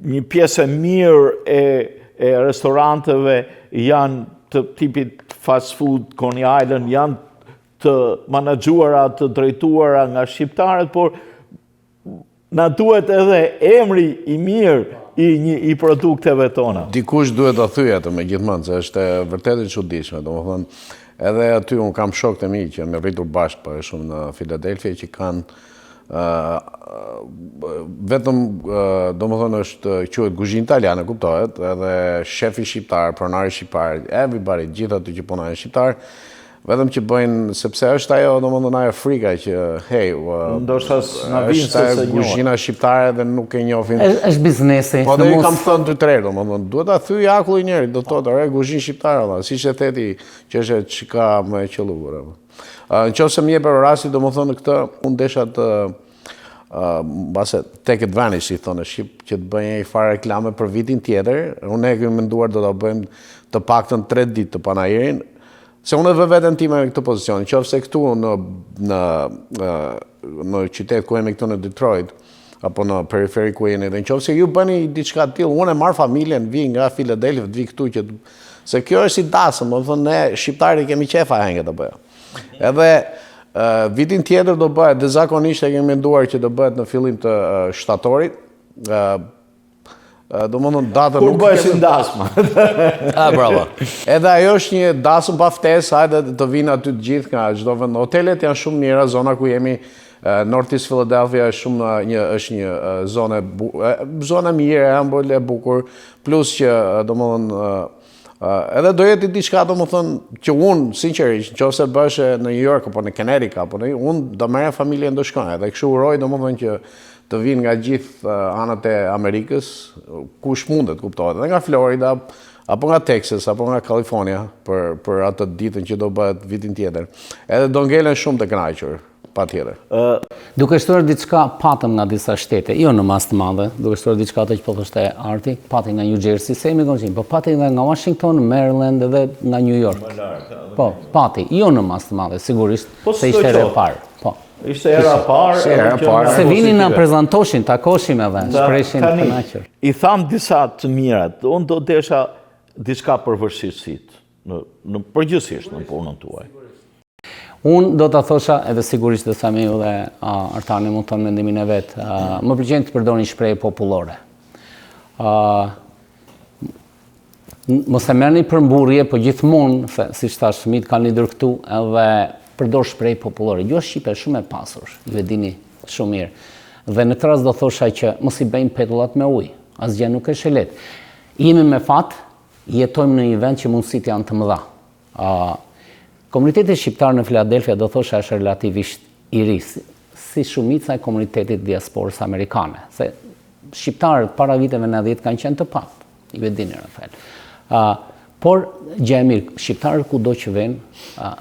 një pjesë e mirë e restoranteve janë të tipit fast food, Coney Island, janë të menaxhuara, të drejtuara nga shqiptarët, por na duhet edhe emri i mirë i produkteve tona. Dikush duhet ta thyej atë megjithmonë, se është vërtet e çuditshme, domethënë edhe aty un kam shokët e mi që me rritur bashkë për shumë në Philadelphia që kanë vetëm domethënë është quhet kuzhinë italiane, kuptohet, edhe shefi shqiptar, pronari shqiptar, everybody, gjithë aty që punojnë shqiptar, vetëm që bëjnë, sepse është ajo, domethënë ajo frika që hey, ndoshta na vjen se është kuzhina shqiptare dhe nuk e njohin. Është biznesi. Po dhe kam thënë dy tre, domethënë duhet ta thyej akull i njëri, do thotë, "Ore, kuzhinë shqiptare valla", siç e theti që është çka më e qelluar. Nëse më jep rasti, domethënë këtë unë desha të mbase take advantage, si thonë shqip, që të bëjë një farë reklame për vitin tjetër. Unë e kam menduar do ta bëjmë të paktën 3 ditë të panajirin. Se unë vë veten time në këtë pozicion, qofse këtu në qytet ku jemi këtu në Detroit, apo në periferi ku jeni, dhe nëse ju bëni diçka të tillë, unë e marr familjen, vi nga Philadelphia, vi këtu që se kjo është si dasëm, do të thonë ne shqiptarët kemi qefa henge të bëjë. Edhe vitin tjetër do bëhet, dhe zakonisht e kemi menduar që do bëhet në fillim të shtatorit. Do më nënë datën... Kur bëheshin dasma? Bravo. Edhe ajo është një dasëm pa ftesë, hajde të vinë aty të gjithë nga çdo vend. Hotelet janë shumë mira, zona ku jemi, Northeast Philadelphia është një zonë mirë, e bukur, plus që do më nënë edhe do jeti diçka, do më thënë, që unë, sinqerisht, nëse bësh në New York, apo në Connecticut, apo unë do merrja familjen do shkoj, edhe kështu uroj, do më thënë që të vinë nga gjithë anët e Amerikës, kush mundet, kuptohet, edhe nga Florida, apo nga Texas, apo nga California, për atë ditën që do bëhet vitin tjetër. Edhe do ngelen shumë të kënaqur, patjetër. Duke shtuar diçka patëm nga disa shtete, jo në mas të madhe, duke shtuar diçka të që po thoshte Arti, pati nga New Jersey, se emi konqim, po pati nga Washington, Maryland edhe nga New York. Po, pati, jo në mas të madhe, sigurisht, se ishte ere parë. Po. Ishte era parë. Se vinin në prezantoshin, takoshim edhe, shpreshin të kënaqur. I tham disa të mirat, unë do desha diçka për vështirësit, në përgjithsisht në punën tuaj. Unë do të thosha, edhe sigurisht dhe Samiu dhe Artani mund të thonë mendimin e vetë, më pëlqen të përdorni shprehje popullore. Mos e merrni për mburrje, po gjithmonë, siç thash, fëmijët kanë lidhur këtu, edhe përdor shprehje popullore. Ju shqipe shumë e pasur, ju e dini shumë mirë. Dhe në këtë rast do thosha që mos i bëjmë petullat me ujë, asgjë nuk është e lehtë. Jemi me fat, jetojmë në një vend që mundësitë janë të mëdha. Komuniteti shqiptar në Philadelphia do thosha është relativisht i ri, si shumica e komunitetit diasporës amerikane. Se shqiptarët para viteve 90 kanë qenë të pat, i vedini Rafael. Por gjë e mirë, shqiptarët kudo që vënë,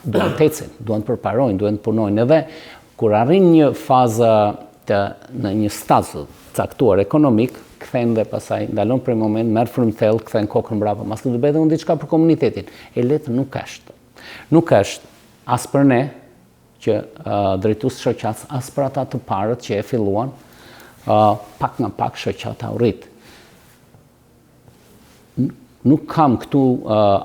duan të ecin, duan të përparojnë, duan të punojnë. Edhe kur arrin një fazë në një staz caktuar ekonomik, kthejnë dhe pasaj ndalon për një moment, merr frymthell, kthejnë kokën mbrapa, mas të bëhet unë diçka për komunitetin. E lehtë nuk është. Nuk është as për ne, që drejtues shoqatës, as për ata të parët që e filluan, pak nga pak shoqata u rrit. nuk kam këtu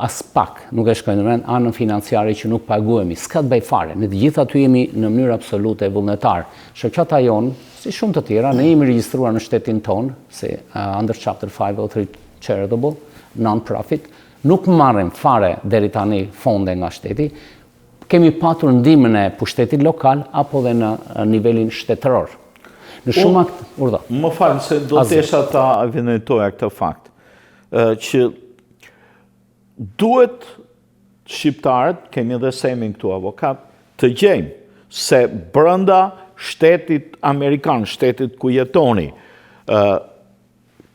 as pak, nuk e shkojnë në rend anën financiare që nuk paguhemi, s'ka të bëj fare. Ne të gjithë aty jemi në mënyrë absolute vullnetar. Shoqata jonë, si shumë të tjera, ne jemi regjistruar në shtetin tonë, si under Chapter 503 Charitable, non-profit, nuk marrim fare deri tani fonde nga shteti. Kemi patur ndihmën e pushtetit lokal apo dhe në nivelin shtetëror. Në shumë urdo. Më falë se do të esha ta evidentoja këtë fakt, që duhet shqiptarët, kemi edhe semin këtu avokat, të gjejmë se brenda shtetit Amerikan, shtetit ku jetoni,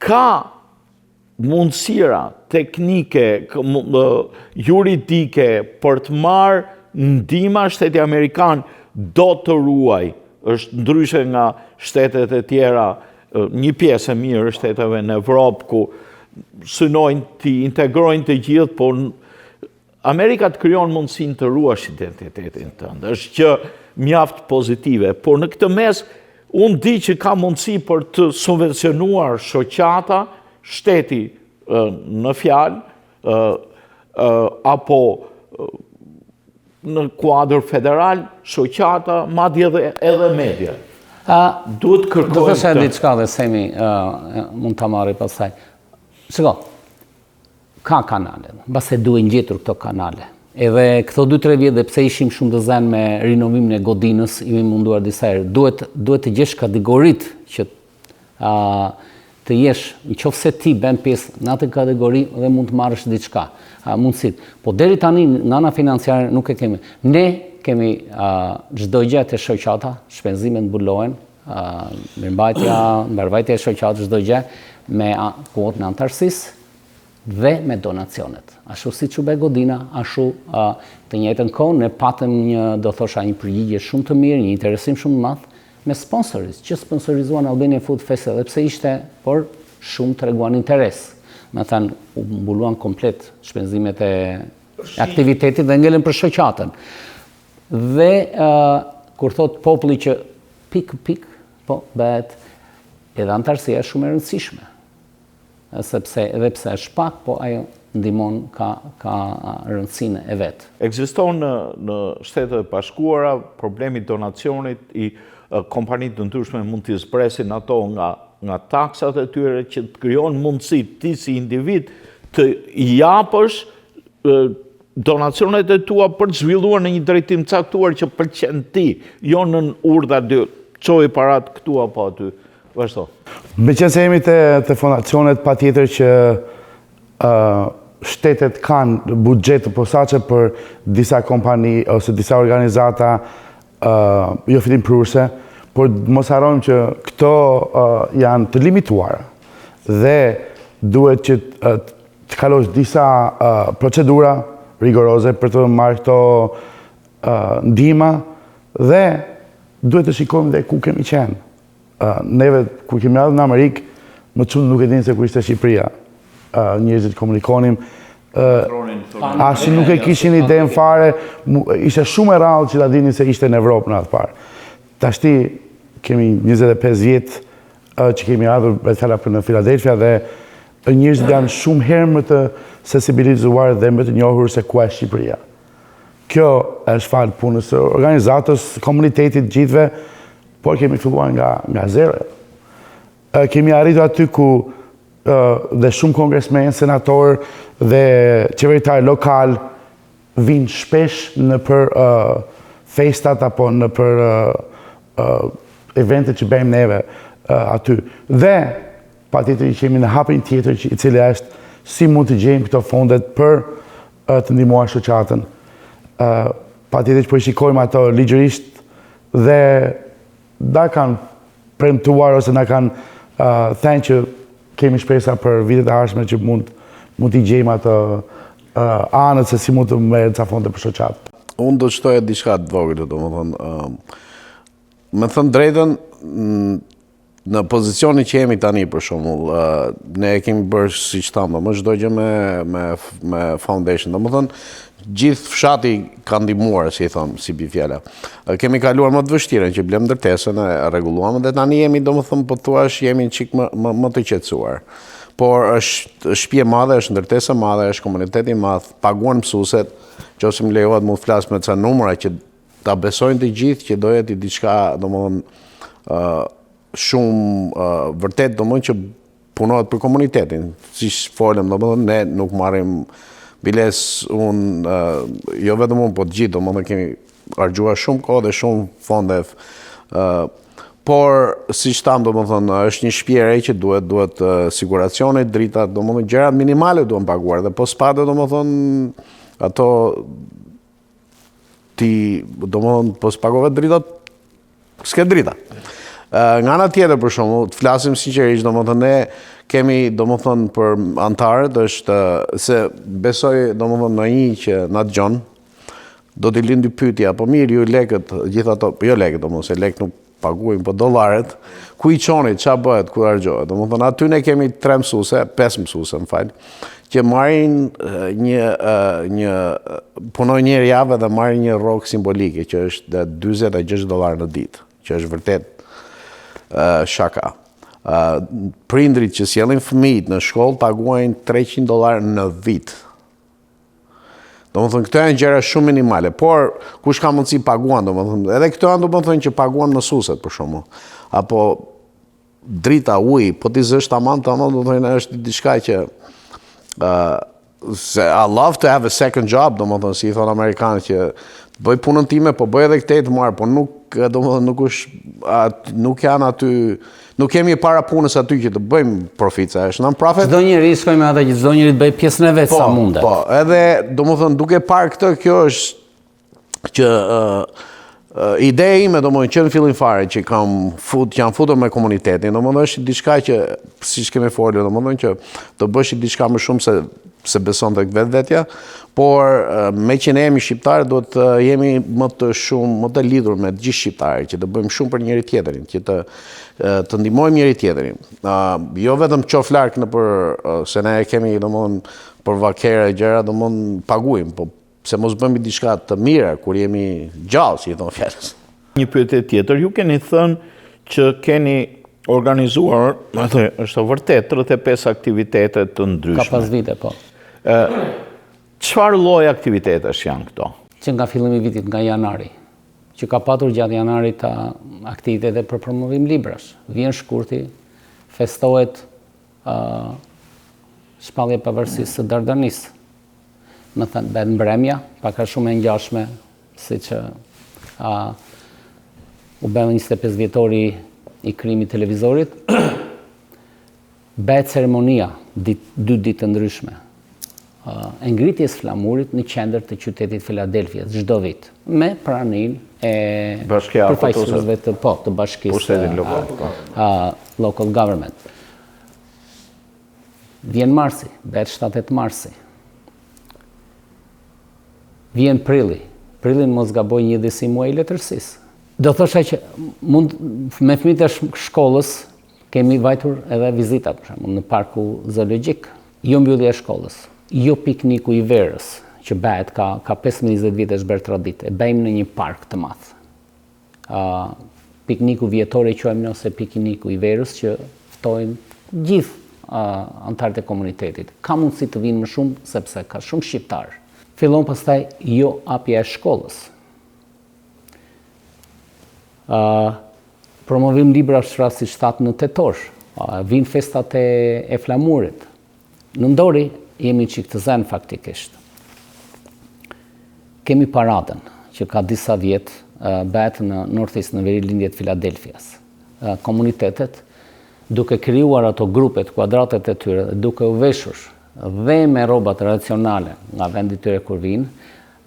ka mundësira teknike, juridike për të marrë ndihma shteti Amerikan do të ruaj, është ndryshe nga shtetet e tjera, një pjesë e mirë e shteteve në Evropë ku synojnë të integrojnë të gjithë, por Amerika të krijon mundësinë të ruash identitetin tënd. Është që mjaft pozitive, por në këtë mes unë di që ka mundësi për të subvencionuar shoqata, shteti në fjalë apo në kuadër federal, shoqata, madje edhe media. Duhet kërkojmë. Do të thashë diçka dhe Semi mund ta marrë pastaj. Shiko, ka kanale, mbase duhen gjetur këto kanale. Edhe këto 2-3 vjet dhe pse ishim shumë të zënë me rinovimin e godinës, jemi munduar disa herë. Duhet të gjesh kategoritë që të jesh, nëse ti bën pjesë në atë kategori dhe mund të marrësh diçka, mundësit. Po deri tani nga ana financiare nuk e kemi. Ne kemi çdo gjë të shoqata, shpenzimet mbulohen, mirëmbajtja e shoqatës çdo gjë me kuotë në antarësisë dhe me donacionet. Ashtu siç u bë godina, ashtu të njëjtën kohë ne patëm një përgjigje shumë të mirë, një interesim shumë të madh me sponsoris, që sponsorizuan Albania Food Fest edhe pse ishte, por shumë treguan interes. Me thënë, u mbuluan komplet shpenzimet e aktivitetit dhe ngelen për shoqatën. Dhe kur thot populli që pik, po bëhet edhe antarësia shumë e rëndësishme. Sepse edhe pse është pak, po ajo ndihmon ka rëndësinë e vet. Ekziston në Shtetet e Bashkuara problemi i donacionit, i kompanitë të ndryshme mund të zbresin ato nga taksat e tyre, që të krijon mundësi ti si individ të japësh donacionet e tua për të zhvilluar në një drejtim caktuar që pëlqen ti, jo në urdhra dy, çoj parat këtu apo aty. Vazhdo. Meqense jemi te fondacionet, patjetër që shtetet kanë buxhet të posaçëm për disa kompani ose disa organizata jo fillim prurse, por mos harrojmë që këto janë të limituara dhe duhet që të kalosh disa procedura rigoroze për të marrë këto ndihma dhe duhet të shikojmë dhe ku kemi qenë. Neve, kur kemi ardhur në Amerikë, më shumë nuk e dinë se ku ishte Shqipëria. Njerëzit komunikonim, as nuk e kishin idenë fare, ishte shumë e rrallë që ta dinin se ishte në Evropë në atë parë. Tashti kemi 25 vjet që kemi ardhur në Philadelphia dhe njerëzit janë shumë herë më të sensibilizuar dhe më të njohur se ku është Shqipëria. Kjo është fal punës së organizatës, komunitetit gjithve, por kemi filluar nga zero. Kemi arritur aty ku dhe shumë kongresmen, senator dhe qeveritar lokal vinë shpesh në për festat apo në për eventet që bëjmë neve aty. Dhe patjetër që jemi në hapin tjetër i cili është si mund të gjejmë këto fondet për të ndihmuar shoqatën. Patjetër që po i shikojmë ato ligjërisht dhe da kanë premtuar ose na kanë thënë që kemi shpresa për vitet e ardhshme që mund t'i gjejmë ato anët se si mund të merret ca fonde për shoqatë. Unë do të shtoja diçka të vogël, domethënë, me thënë drejtën, në pozicionin që jemi tani për shembull, ne kemi bërë siç thamë, më çdo gjë me foundation. Domethënë, gjithë fshati ka ndihmuar, si thon, si bi fjala. Kemi kaluar më të vështirën që blem ndërtesën, e rregulluam dhe tani jemi, domethënë, po thuash, jemi çik më të qetësuar. por është shtëpi e madhe, është ndërtesë e madhe, është komuniteti i madh, paguan mësuesit, nëse më lejohet mund të flas me ca numra që ta besojnë të gjithë që do jetë diçka, domethënë shumë vërtet, domethënë që punohet për komunitetin. Siç folëm, domethënë ne nuk marrim biles, jo vetëm unë, po të gjithë, domethënë kemi harxuar shumë kohë dhe shumë fonde. Por siç tham, domethënë është një shtëpi e re që duhet siguracione, drita, domethënë gjërat minimale duhen paguar dhe po s'patë domethënë ato domethënë po s'pagove dritat, s'ke drita. Nga ana tjetër, për shembull, të flasim sinqerisht, domethënë ne kemi domethënë për antarët është se besoj domethënë në një që na dëgjon, do t'i lindi pyetja, po mirë ju lekët, gjithë ato, jo lekët domethënë se lekët nuk paguajmë, po dollaret, ku i çoni, ç'a bëhet, ku harxhohet. Domethënë aty ne kemi 3 mësuese, 5 mësuese, më fal, që marrin punojnë një javë dhe marrin një rrogë simbolike që është $46 në ditë, që është vërtet shaka. Prindrit që sjellin fëmijët në shkollë paguajnë $300 në vit. Domethënë këto janë gjëra shumë minimale, por kush ka mundësi paguan, domethënë edhe këto janë domethënë që paguan mësuesit për shkakun. Apo drita, uji, po ti zësh tamam, domethënë është diçka që I love to have a second job, domethënë si I thonë amerikanët që bëj punën time, po bëj edhe këtë të marr, po nuk domethënë nuk janë aty, nuk kemi para punës aty që të bëjmë profit, sa është non-profit. Çdo njeri shkojmë atë që çdo njeri të bëj pjesën e vet sa mundet. Po, edhe domethënë duke parë këtë, kjo është që ideja ime domethënë që në fillim fare që janë futur me komunitetin, domethënë është diçka që siç kemi folur, domethënë që do bësh diçka më shumë se beson tek vetvetja, por me që ne jemi shqiptarë, do të jemi më të lidhur me të gjithë shqiptarët, që të bëjmë shumë për njëri tjetrin, që të ndihmojmë njëri tjetrin. Jo vetëm qof larg se ne kemi domethënë për vakere gjëra, domethënë paguajmë, po se mos bëjmë diçka të mira kur jemi gjallë, si I thonë fjalës. Një pyetje tjetër, ju keni thënë që keni organizuar, është vërtet 35 aktivitete të ndryshme. Ka pas vite, po. Çfarë lloj aktivitetesh janë këto? Që nga fillimi I vitit, nga janari, që ka patur gjatë janarit aktivitete për promovim librash. Vjen shkurti, festohet shpallja e pavarësisë së Dardanisë. Më thënë, bëhet mbrëmja, pak a shumë e ngjashme, siç u bën 25 vjetori I krijimit televizorit. Bëhet ceremonia 2 ditë të ndryshme. E ngritjes flamurit në qendër të qytetit Filadelfias çdo vit, me praninë e përfaqësuesve të bashkisë local government. Vjen marsi, bëhet 7 marsi. Vjen prilli. Prillin mos gaboj një disi muaj I letërsisë. Do thosha që me fëmijët e shkollës kemi vajtur edhe vizita, për shembull, në parku zoologjik. Jo mbyllja e shkollës, jo pikniku I verës, që bëhet ka 15-20 vite është bërë traditë. E bëjmë në një park të madh. Pikniku vjetor e quajmë ose pikniku I verës, që ftojmë gjithë antarët e komunitetit. Ka mundësi të vinë më shumë sepse ka shumë shqiptarë. Fillon pastaj jo hapja e shkollës. Promovim libra shtrasi 7 në tetor. Vinë festat e flamurit. Në Ndori jemi çik të zen faktikisht. Kemi paradën, që ka disa vjet, bëhet në Northeast në veri lindjet Filadelfias. Komunitetet, duke krijuar ato grupet, kuadratet e tyre, duke u veshur dhe me rroba tradicionale nga vendi tyre kur vinë,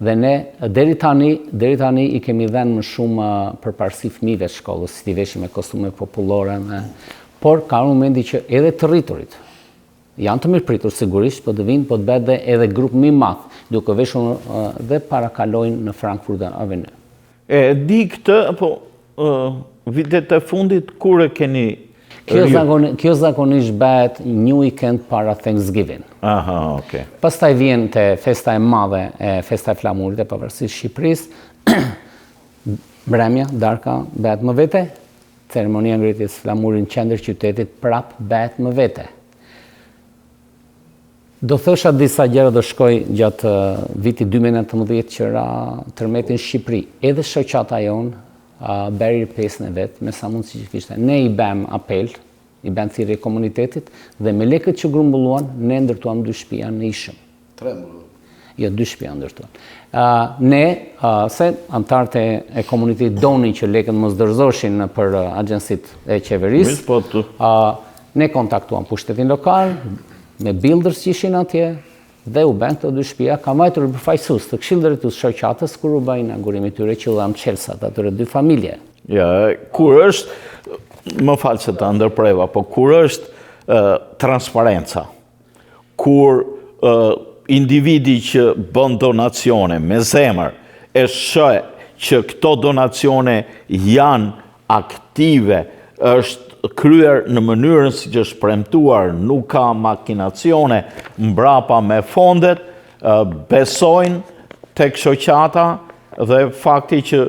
dhe ne deri tani I kemi dhënë më shumë përparësi fëmijëve të shkollës, si t'i veshim me kostume popullore, por ka momenti që edhe të rriturit janë të mirëpritur sigurisht, po të vinë, po të bëhet edhe grup më I madh, duke veshur dhe parakalojnë në Frankfurt Avenue. Di këtë, po vitet e fundit kur e keni Kjo zakonisht bëhet një weekend para Thanksgiving. Aha, okay. Pastaj vjen te festa e madhe, festa e flamurit e pavarësisë Shqipërisë. Mbrëmja, darka bëhet më vete. Ceremonia ngritjes flamurit në qendër qytetit prap bëhet më vete. Do thosha disa gjëra do shkoj gjatë vitit 2019 që ra tërmeti në Shqipëri. Edhe shoqata jonë beri pjesën e vetë, me sa mundësi që kishte. Ne i bëm apel, i bëm thirrje komunitetit, dhe me lekët që grumbulluan, ne ndërtuam 2 shtëpia në Ishëm. 3 më. Jo, 2 shtëpia ndërtuan. Ne, se antarët e komunitetit donin që lekët mos dorëzoheshin për agjensit e qeverisë, ne kontaktuam pushtetin lokal, me builders që ishin atje, dhe u bën këto 2 shtëpia, ka mbajtur përfaqësues të Këshillit Drejtues shoqatës kur u bë inaugurimi i tyre që u dhan çelsat atyre 2 familje. Ja, kur është, më falë se ta ndërpreva, po kur është transparenca, kur individi që bën donacione me zemër, e shë që këto donacione janë aktive, është kryer në mënyrën si që është premtuar, nuk ka makinacione mbrapa me fondet, besojnë tek shoqata dhe fakti që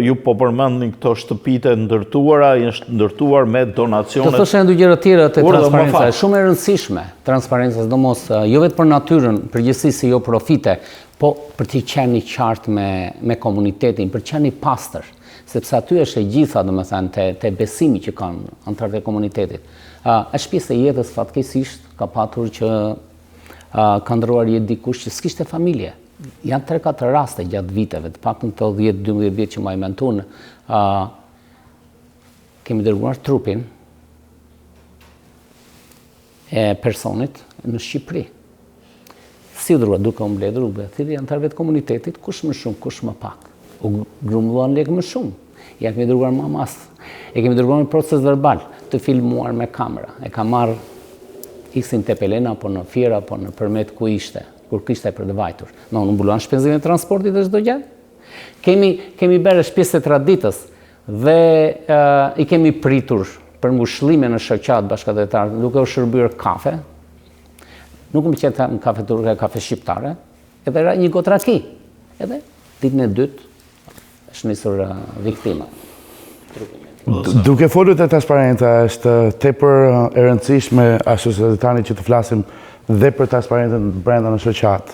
ju po përmendni këto shtëpitë ndërtuara, janë ndërtuar me donacione. Të thoshe dy gjëra tjera të transparenca, shumë e rëndësishme, transparenca sidomos jo vetëm për natyrën, përgjithësisht jo profite, po për të qenë i qartë me komunitetin, për të qenë i pastër. Sepse aty është e gjitha, domethënë, te besimi që kanë antarët e komunitetit. Është pjesë e jetës fatkeqësisht ka patur që ka ndëruar jetë dikush që s'kishte familje. Janë 3-4 raste gjatë viteve, të paktën këto 10-12 vjet që më mentuan, kemi dërguar trupin e personit në Shqipëri. Si u dërguar, duke u mbledhur, u bë thirrje antarëve të komunitetit, kush më shumë, kush më pak. U grumbulluan lekë më shumë. Ja kemi dërguar mamas. E kemi dërguar në proces verbal, të filmuar me kamera. E ka marrë iksin te Pelena, apo në Fiera, apo në përmet ku ishte, kur kishte për të vajtur. Në unë mbuluan shpenzimin e transportit dhe çdo gjë. Kemi bërë pjesë e traditës dhe i kemi pritur për ngushëllime në shoqat bashkëdhetar, duke u shërbyer kafe. Nuk më qenë në kafe turke, kafe shqiptare, edhe një gotë raki. Edhe ditën e dytë është nisur viktima. Duke folur të transparenta, është tepër e rëndësishme ashtu se tani që të flasim dhe për transparentën brenda në shoqat.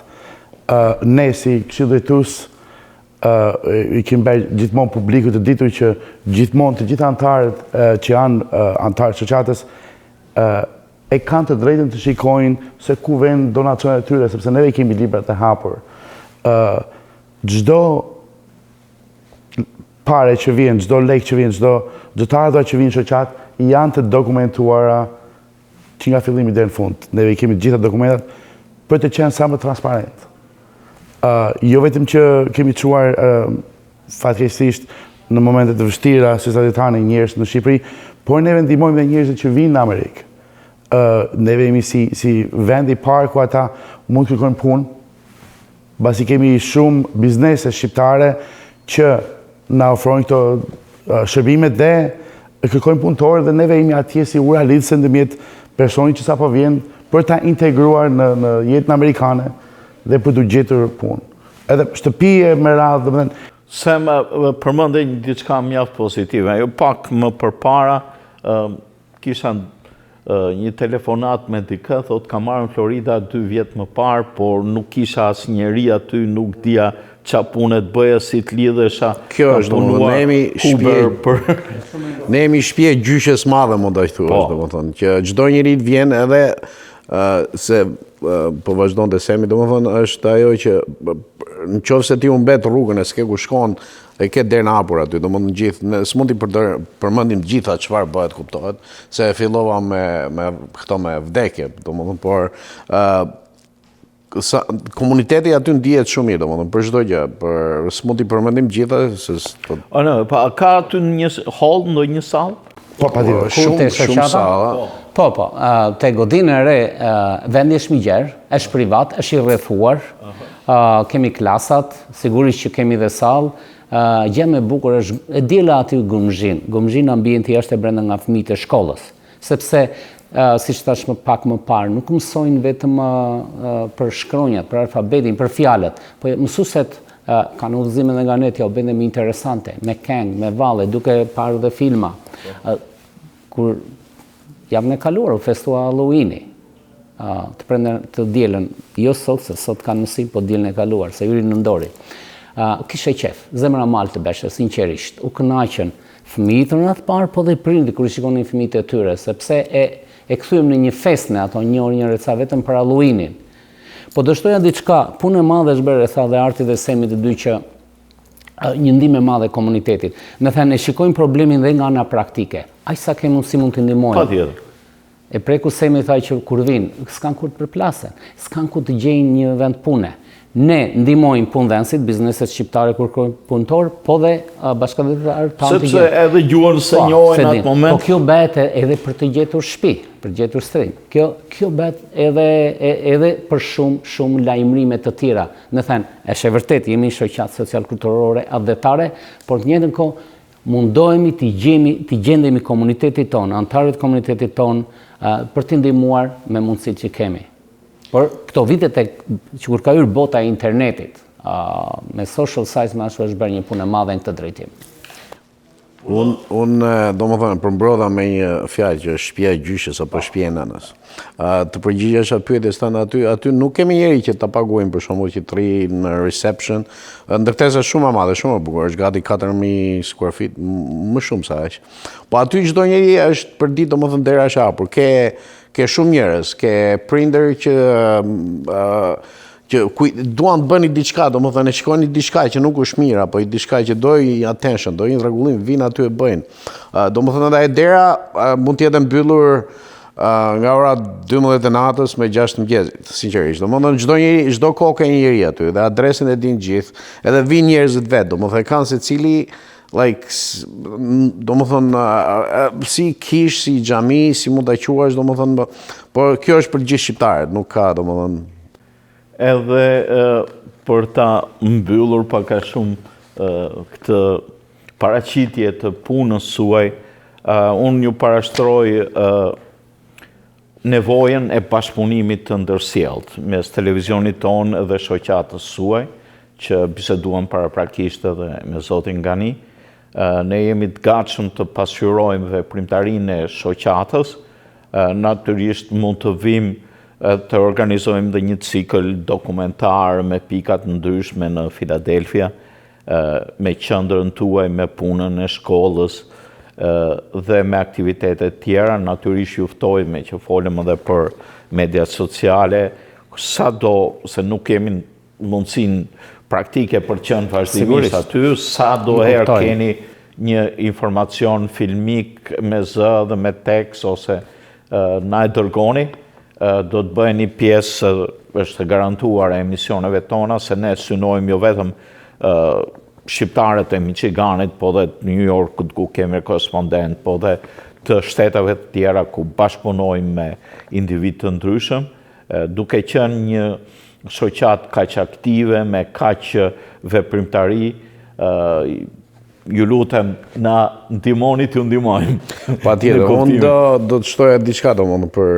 Ne si Këshill Drejtues i kemi bërë gjithmonë publiku të ditur që gjithmonë të gjithë antarët që janë antarë shoqatës e kanë të drejtën të shikojnë se ku vjen donacionet e tyre, sepse neve kemi librat e hapur. Çdo pare që vjen, çdo lek që vjen, çdo të ardhurat që vijnë shoqat janë të dokumentuara që nga fillimi deri në fund. Neve kemi të gjitha dokumentat për të qenë sa më transparent. Jo vetëm që kemi çuar fatkeqësisht në momente të vështira si sa tani njerëz në Shqipëri, por neve ndihmojmë dhe njerëzit që vinë në Amerikë. Neve jemi si vend i parë ku ata mund të kërkojnë punë, basi kemi shumë biznese shqiptare që na ofrojnë këto shërbimet dhe kërkojnë punëtorë dhe neve jemi atje si ura lidhëse ndërmjet personit që sapo vjen për ta integruar në jetën amerikane dhe për të gjetur punë. Edhe shtëpi me radhë, domethënë. Se më përmendë diçka mjaft pozitive. Jo pak më përpara kisha një telefonat me dikë, thotë ka marrë në Florida 2 vjet më parë, por nuk kisha asnjëri aty, nuk dija qa punë të bëja, si të lidhesha. Kjo është, ne jemi shtëpi gjyqes madhe, mund ta thuash, domethënë, që çdo njeri të vjen edhe se po vazhdon të semi, domethënë është ajo që nëse ti u mbet rrugën e s'ke ku shkon, e ke derë në hapur aty, domethënë gjithë, s'mund t'i përmendim gjitha çfarë bëhet, kuptohet, se fillova me këto me vdekje, domethënë, por komuniteti aty ndihet shumë mirë, domethënë, për çdo gjë, për s'mund t'i përmendim gjitha, se pa ka aty një hall, ndonjë sallë? Po, patjetër. Shumë salla. Po, te Godina e Re, vendi është migjer, është privat, është i rrethuar, kemi klasat, sigurisht që kemi dhe sallë. Gjë më e bukur është e diela aty Gumzhin. Gumzhin ambienti është e brenda nga fëmijët e shkollës, sepse siç thash më pak më parë, nuk mësojnë vetëm për shkronjat, për alfabetin, për fjalët, po mësueset kanë udhëzime dhe nga netja, u bënden më interesante, me këngë, me valle, duke parë dhe filma. Kur javën e kaluar u festua Halloweeni. të dielën, jo sot, se sot kanë mësim, po dielën e kaluar, se Yuri Nëndori. Kishe qef, zemra malë të beshe, sinqerisht, u kënaqën fëmijët në atë parë, po dhe prindi kur i shikonin fëmijët e tyre, sepse e kthyem në një fest në ato një orë një reca vetëm për Halloweenin. Po dështoja diçka, punë e madhe është bërë, tha dhe Arti dhe Semi të dy që një ndihmë e madhe komunitetit. Me thënë, e shikojmë problemin dhe nga ana praktike. Aq sa ke mundësi mund të ndihmojmë. Patjetër. E preku Semi tha që kur vinë, s'kan kur të përplasen, s'kan kur të gjejnë një vend pune. Ne ndihmojmë punëdhënësit, bizneset shqiptare kur kërkojnë punëtor, po dhe bashkëdhëntarët tanë të Sepse edhe gjuhën se njohin në atë moment. Po kjo bëhet edhe për të gjetur shtëpi, për të gjetur string. Kjo bëhet edhe për shumë lajmërime të tjera. Në thënë, është e vërtet, jemi shoqat social-kulturore adhetare, por të njëjtën kohë mundohemi të gjendemi komunitetit tonë, antarët komunitetit tonë për të ndihmuar me mundësitë që kemi. Por këto vitet që kur ka hyrë bota e internetit, me social sites më ashtu është bërë një punë e madhe në këtë drejtim. Unë do më thënë, përmbrodha me një fjalë që është shtëpia e gjyshës apo shtëpia e nënës. Të përgjigjesh atë pyetjes tënde aty nuk kemi njeri që ta paguajmë për shembull që të rri në reception, ndërtesa shumë e madhe, shumë e bukur, është gati 4000 square feet, më shumë se aq. Po aty çdo njeri është për ditë domethënë dera është hapur. Ke shumë njerëz, ke prindër që duan të bëni diçka, domethënë e shikojnë diçka që nuk është mirë apo diçka që dojë attention, dojë një rregullim, vinë aty e bëjnë. Domethënë edhe dera mund të jetë mbyllur nga ora 12 e natës me 6 mëngjesit, sinqerisht. Domethënë çdo kohë ka një njeri aty dhe adresën e din gjithë, edhe vinë njerëzit vet, domethënë kanë secili domethënë si kish, si xhami, si mund ta quash, domethënë, po kjo është për gjithë shqiptarët, nuk ka domethënë. Edhe për ta mbyllur pak a shumë këtë paraqitje të punës suaj, unë ju parashtroj nevojën e bashkëpunimit të ndërsjellët mes televizionit tonë dhe shoqatës suaj, që biseduam paraprakisht edhe me zotin Gani. Ne jemi të gatshëm të pasqyrojmë veprimtarinë e shoqatës. Natyrisht mund të vim të organizojmë dhe një cikël dokumentar me pikat ndryshme në Filadelfia, me qendrën tuaj, me punën e shkollës dhe me aktivitetet tjera. Natyrisht ju ftojmë që folëm edhe për mediat sociale, sado se nuk kemi mundësinë praktike për qenë vazhdimisht aty, sa do herë keni një informacion filmik me zë dhe me tekst ose na e dërgoni, do të bëheni pjesë, është garantuar e emisioneve tona, se ne synojmë jo vetëm shqiptarët e Michiganit, po dhe New York ku kemi korespondent, po dhe të shteteve të tjera ku bashkëpunojmë me individ të ndryshëm, duke qenë një shoqat kaq aktive, me kaq veprimtari, ju lutem na ndihmoni t'ju ndihmojmë. Patjetër, unë do të shtoja diçka domethënë për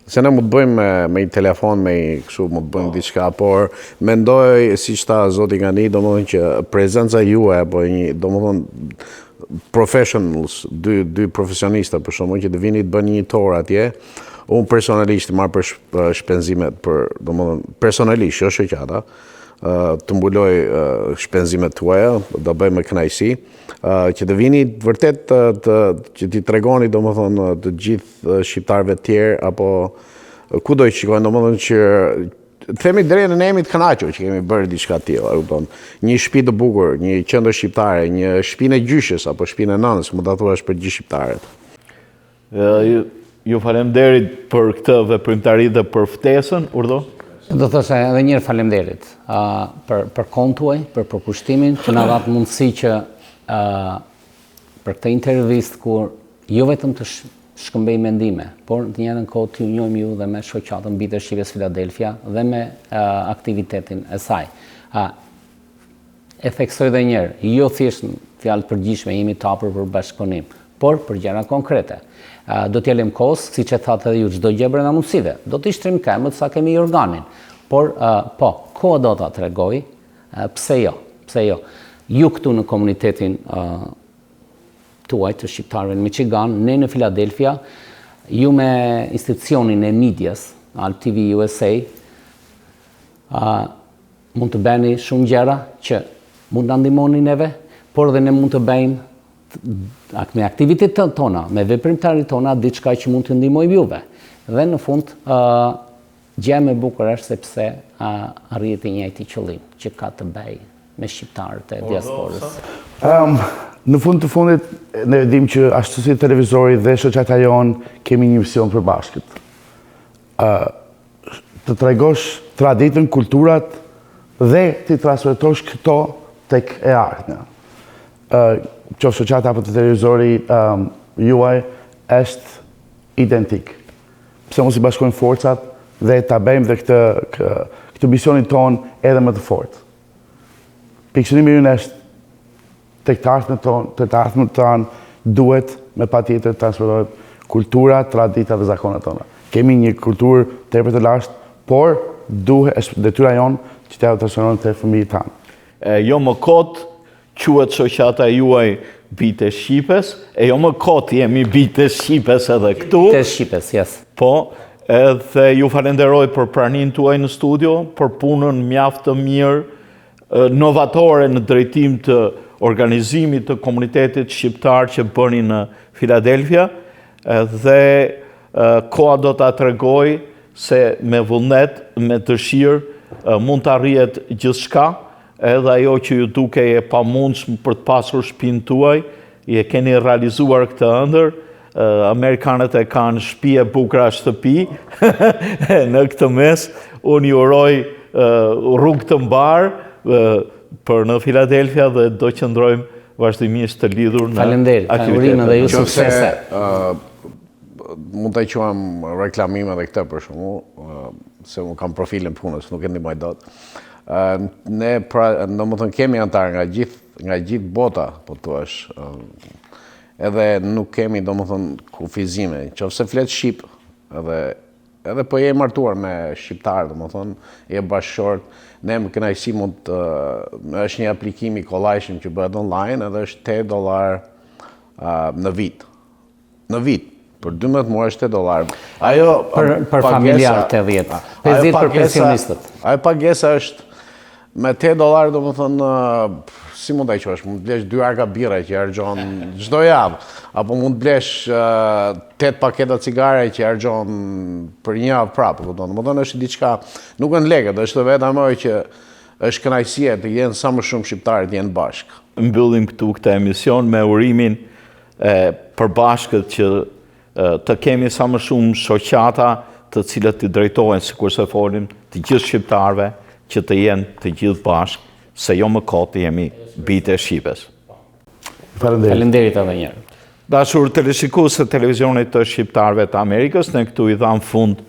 se ne mund të bëjmë me një telefon, me kështu mund të bëjmë diçka, por mendoj siç tha zoti Gani, domethënë që prezenca juaj apo një domethënë professionals, dy profesionista për shkakun që të vini të bëni një tour atje. Unë personalisht marr për shpenzimet domethënë personalisht, jo shoqata, të mbuloj shpenzimet tuaja, do bëj me kënaqësi, që të vini vërtet që t'i tregoni domethënë të gjithë shqiptarëve të tjerë apo kudo që shikojnë, domethënë që themi drejt ne jemi të kënaqur që kemi bërë diçka të tillë, kupton. Një shtëpi të bukur, një qendër shqiptare, një shtëpinë e gjyshës apo shtëpinë e nënës, mund ta thuash për gjithë shqiptarët. Ju faleminderit për këtë veprimtari dhe për ftesën, Urdo. Do thosha edhe njërë faleminderit për kohën tuaj, për përkushtimin, që na dhat mundësi që për këtë intervistë kur jo vetëm të shkëmbej mendime, por të njëjtën kohë t'ju njohim ju dhe me shoqatën Mbi të Shqipës Filadelfia dhe me aktivitetin e saj. E theksoj edhe një herë, jo thjesht fjalë përgjithshme jemi të hapur për bashkëpunim, por për gjëra konkrete. Do t'jellim kohës, siç e thatë edhe ju, çdo gjë brenda mundësive. Do t'i shtrim këmbët sa kemi organin. Por po, koha do ta tregoj, pse jo? Ju këtu në komunitetin tuaj të shqiptarëve në Michigan, ne në Filadelfia, ju me institucionin e medias, Alt TV USA, mund të bëni shumë gjëra që mund të ndihmoni neve, por dhe ne mund të bëjmë me aktivitetet tona, me veprimtarit tona, diçka që mund të ndihmojmë juve. Dhe në fund, gjë më e bukur është sepse arrihet i njëjti qëllim që ka të bëjë me shqiptarët e diasporës. Në fund të fundit, ne dim që ashtu si televizori dhe shoqata jonë kemi një mision përbashkët. Të tregosh traditën, kulturat dhe të transmetosh këto tek e ardhmja. Qoftë shoqata apo të televizori juaj është identik. Pse mos i bashkojmë forcat dhe ta bëjmë dhe këtë misionin ton edhe më të fortë. Pikëqëllimi ynë është tek të ardhmen tonë duhet me patjetër të transmetohet kultura, tradita dhe zakonat tona. Kemi një kulturë tepër të lashtë, por duhet është detyra jonë që t'ja transmetojmë te fëmijët tanë. Jo më kot quhet shoqata juaj Bitë e Shqipes, e jo më kot jemi Bitë e Shqipes edhe këtu. Bitë e Shqipes, yes. Po, edhe ju falenderoj për praninë tuaj në studio, për punën mjaft të mirë, novatore në drejtim të organizimit të komunitetit shqiptar që bëni në Filadelfia, dhe koha do ta tregoj se me vullnet, me dëshirë mund të arrihet gjithçka. Edhe ajo që ju duke e pamundshme për të pasur shtëpinë tuaj, i e keni realizuar këtë ëndër. Amerikanët e kanë shtëpi e bukura shtëpi në këtë mes. Unë ju uroj rrugë të mbar për në Filadelfia dhe do qëndrojmë vazhdimisht të lidhur në aktivitetet. Dhe ju suksese. Mund të quajm reklamim edhe këtë për shkakun, se unë kam profilin punës, nuk e ndihmoj dot. Ne domethënë kemi antar nga gjithë bota, po thuash. Edhe nuk kemi domethënë kufizime, qofse flet shqip, edhe po je martuar me shqiptar, domethënë je bashkëshort, ne me kënaqësi mund është një aplikim i kollajshëm që bëhet online, edhe është $8 në vit. Në vit. Për 12 muaj është $8. Ajo për familjarët 80, 50 për pensionistët. Ajo pagesa është me $8 do më thënë, si mund të quash, mund të blesh 2 arka bira që harxhon çdo javë, apo mund të blesh 8 paketa cigare që harxhon për një javë prapë, do të thonë është diçka, nuk është lekë, është vetëm ajo që është kënaqësia të jenë sa më shumë shqiptarë të jenë bashkë. Mbyllim këtu këtë emision me urimin përbashkët që të kemi sa më shumë shoqata të cilët të drejtohen, sikur se folim, të gjithë shqiptarëve, që të jenë të gjithë bashkë, se jo më kot jemi Bitë e Shqipes. Faleminderit edhe një herë. Dashur teleshikues të televizionit të shqiptarëve të Amerikës, ne këtu i dham fund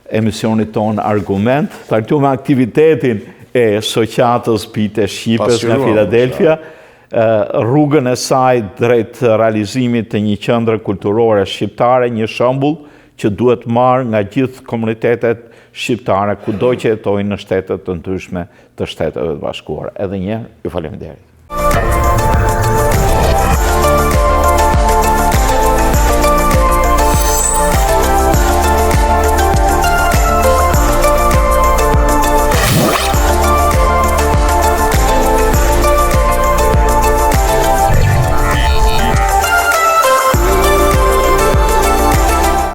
emisionit ton Argument, trajtuam aktivitetin e shoqatës Bitë e Shqipes në Filadelfia, rrugën e saj drejt realizimit të një qendre kulturore shqiptare, një shembull që duhet marrë nga gjithë komunitetet shqiptare, kudo që jetojnë në shtetet të ndryshme të Shteteve të Bashkuara. Edhe një herë, ju faleminderit.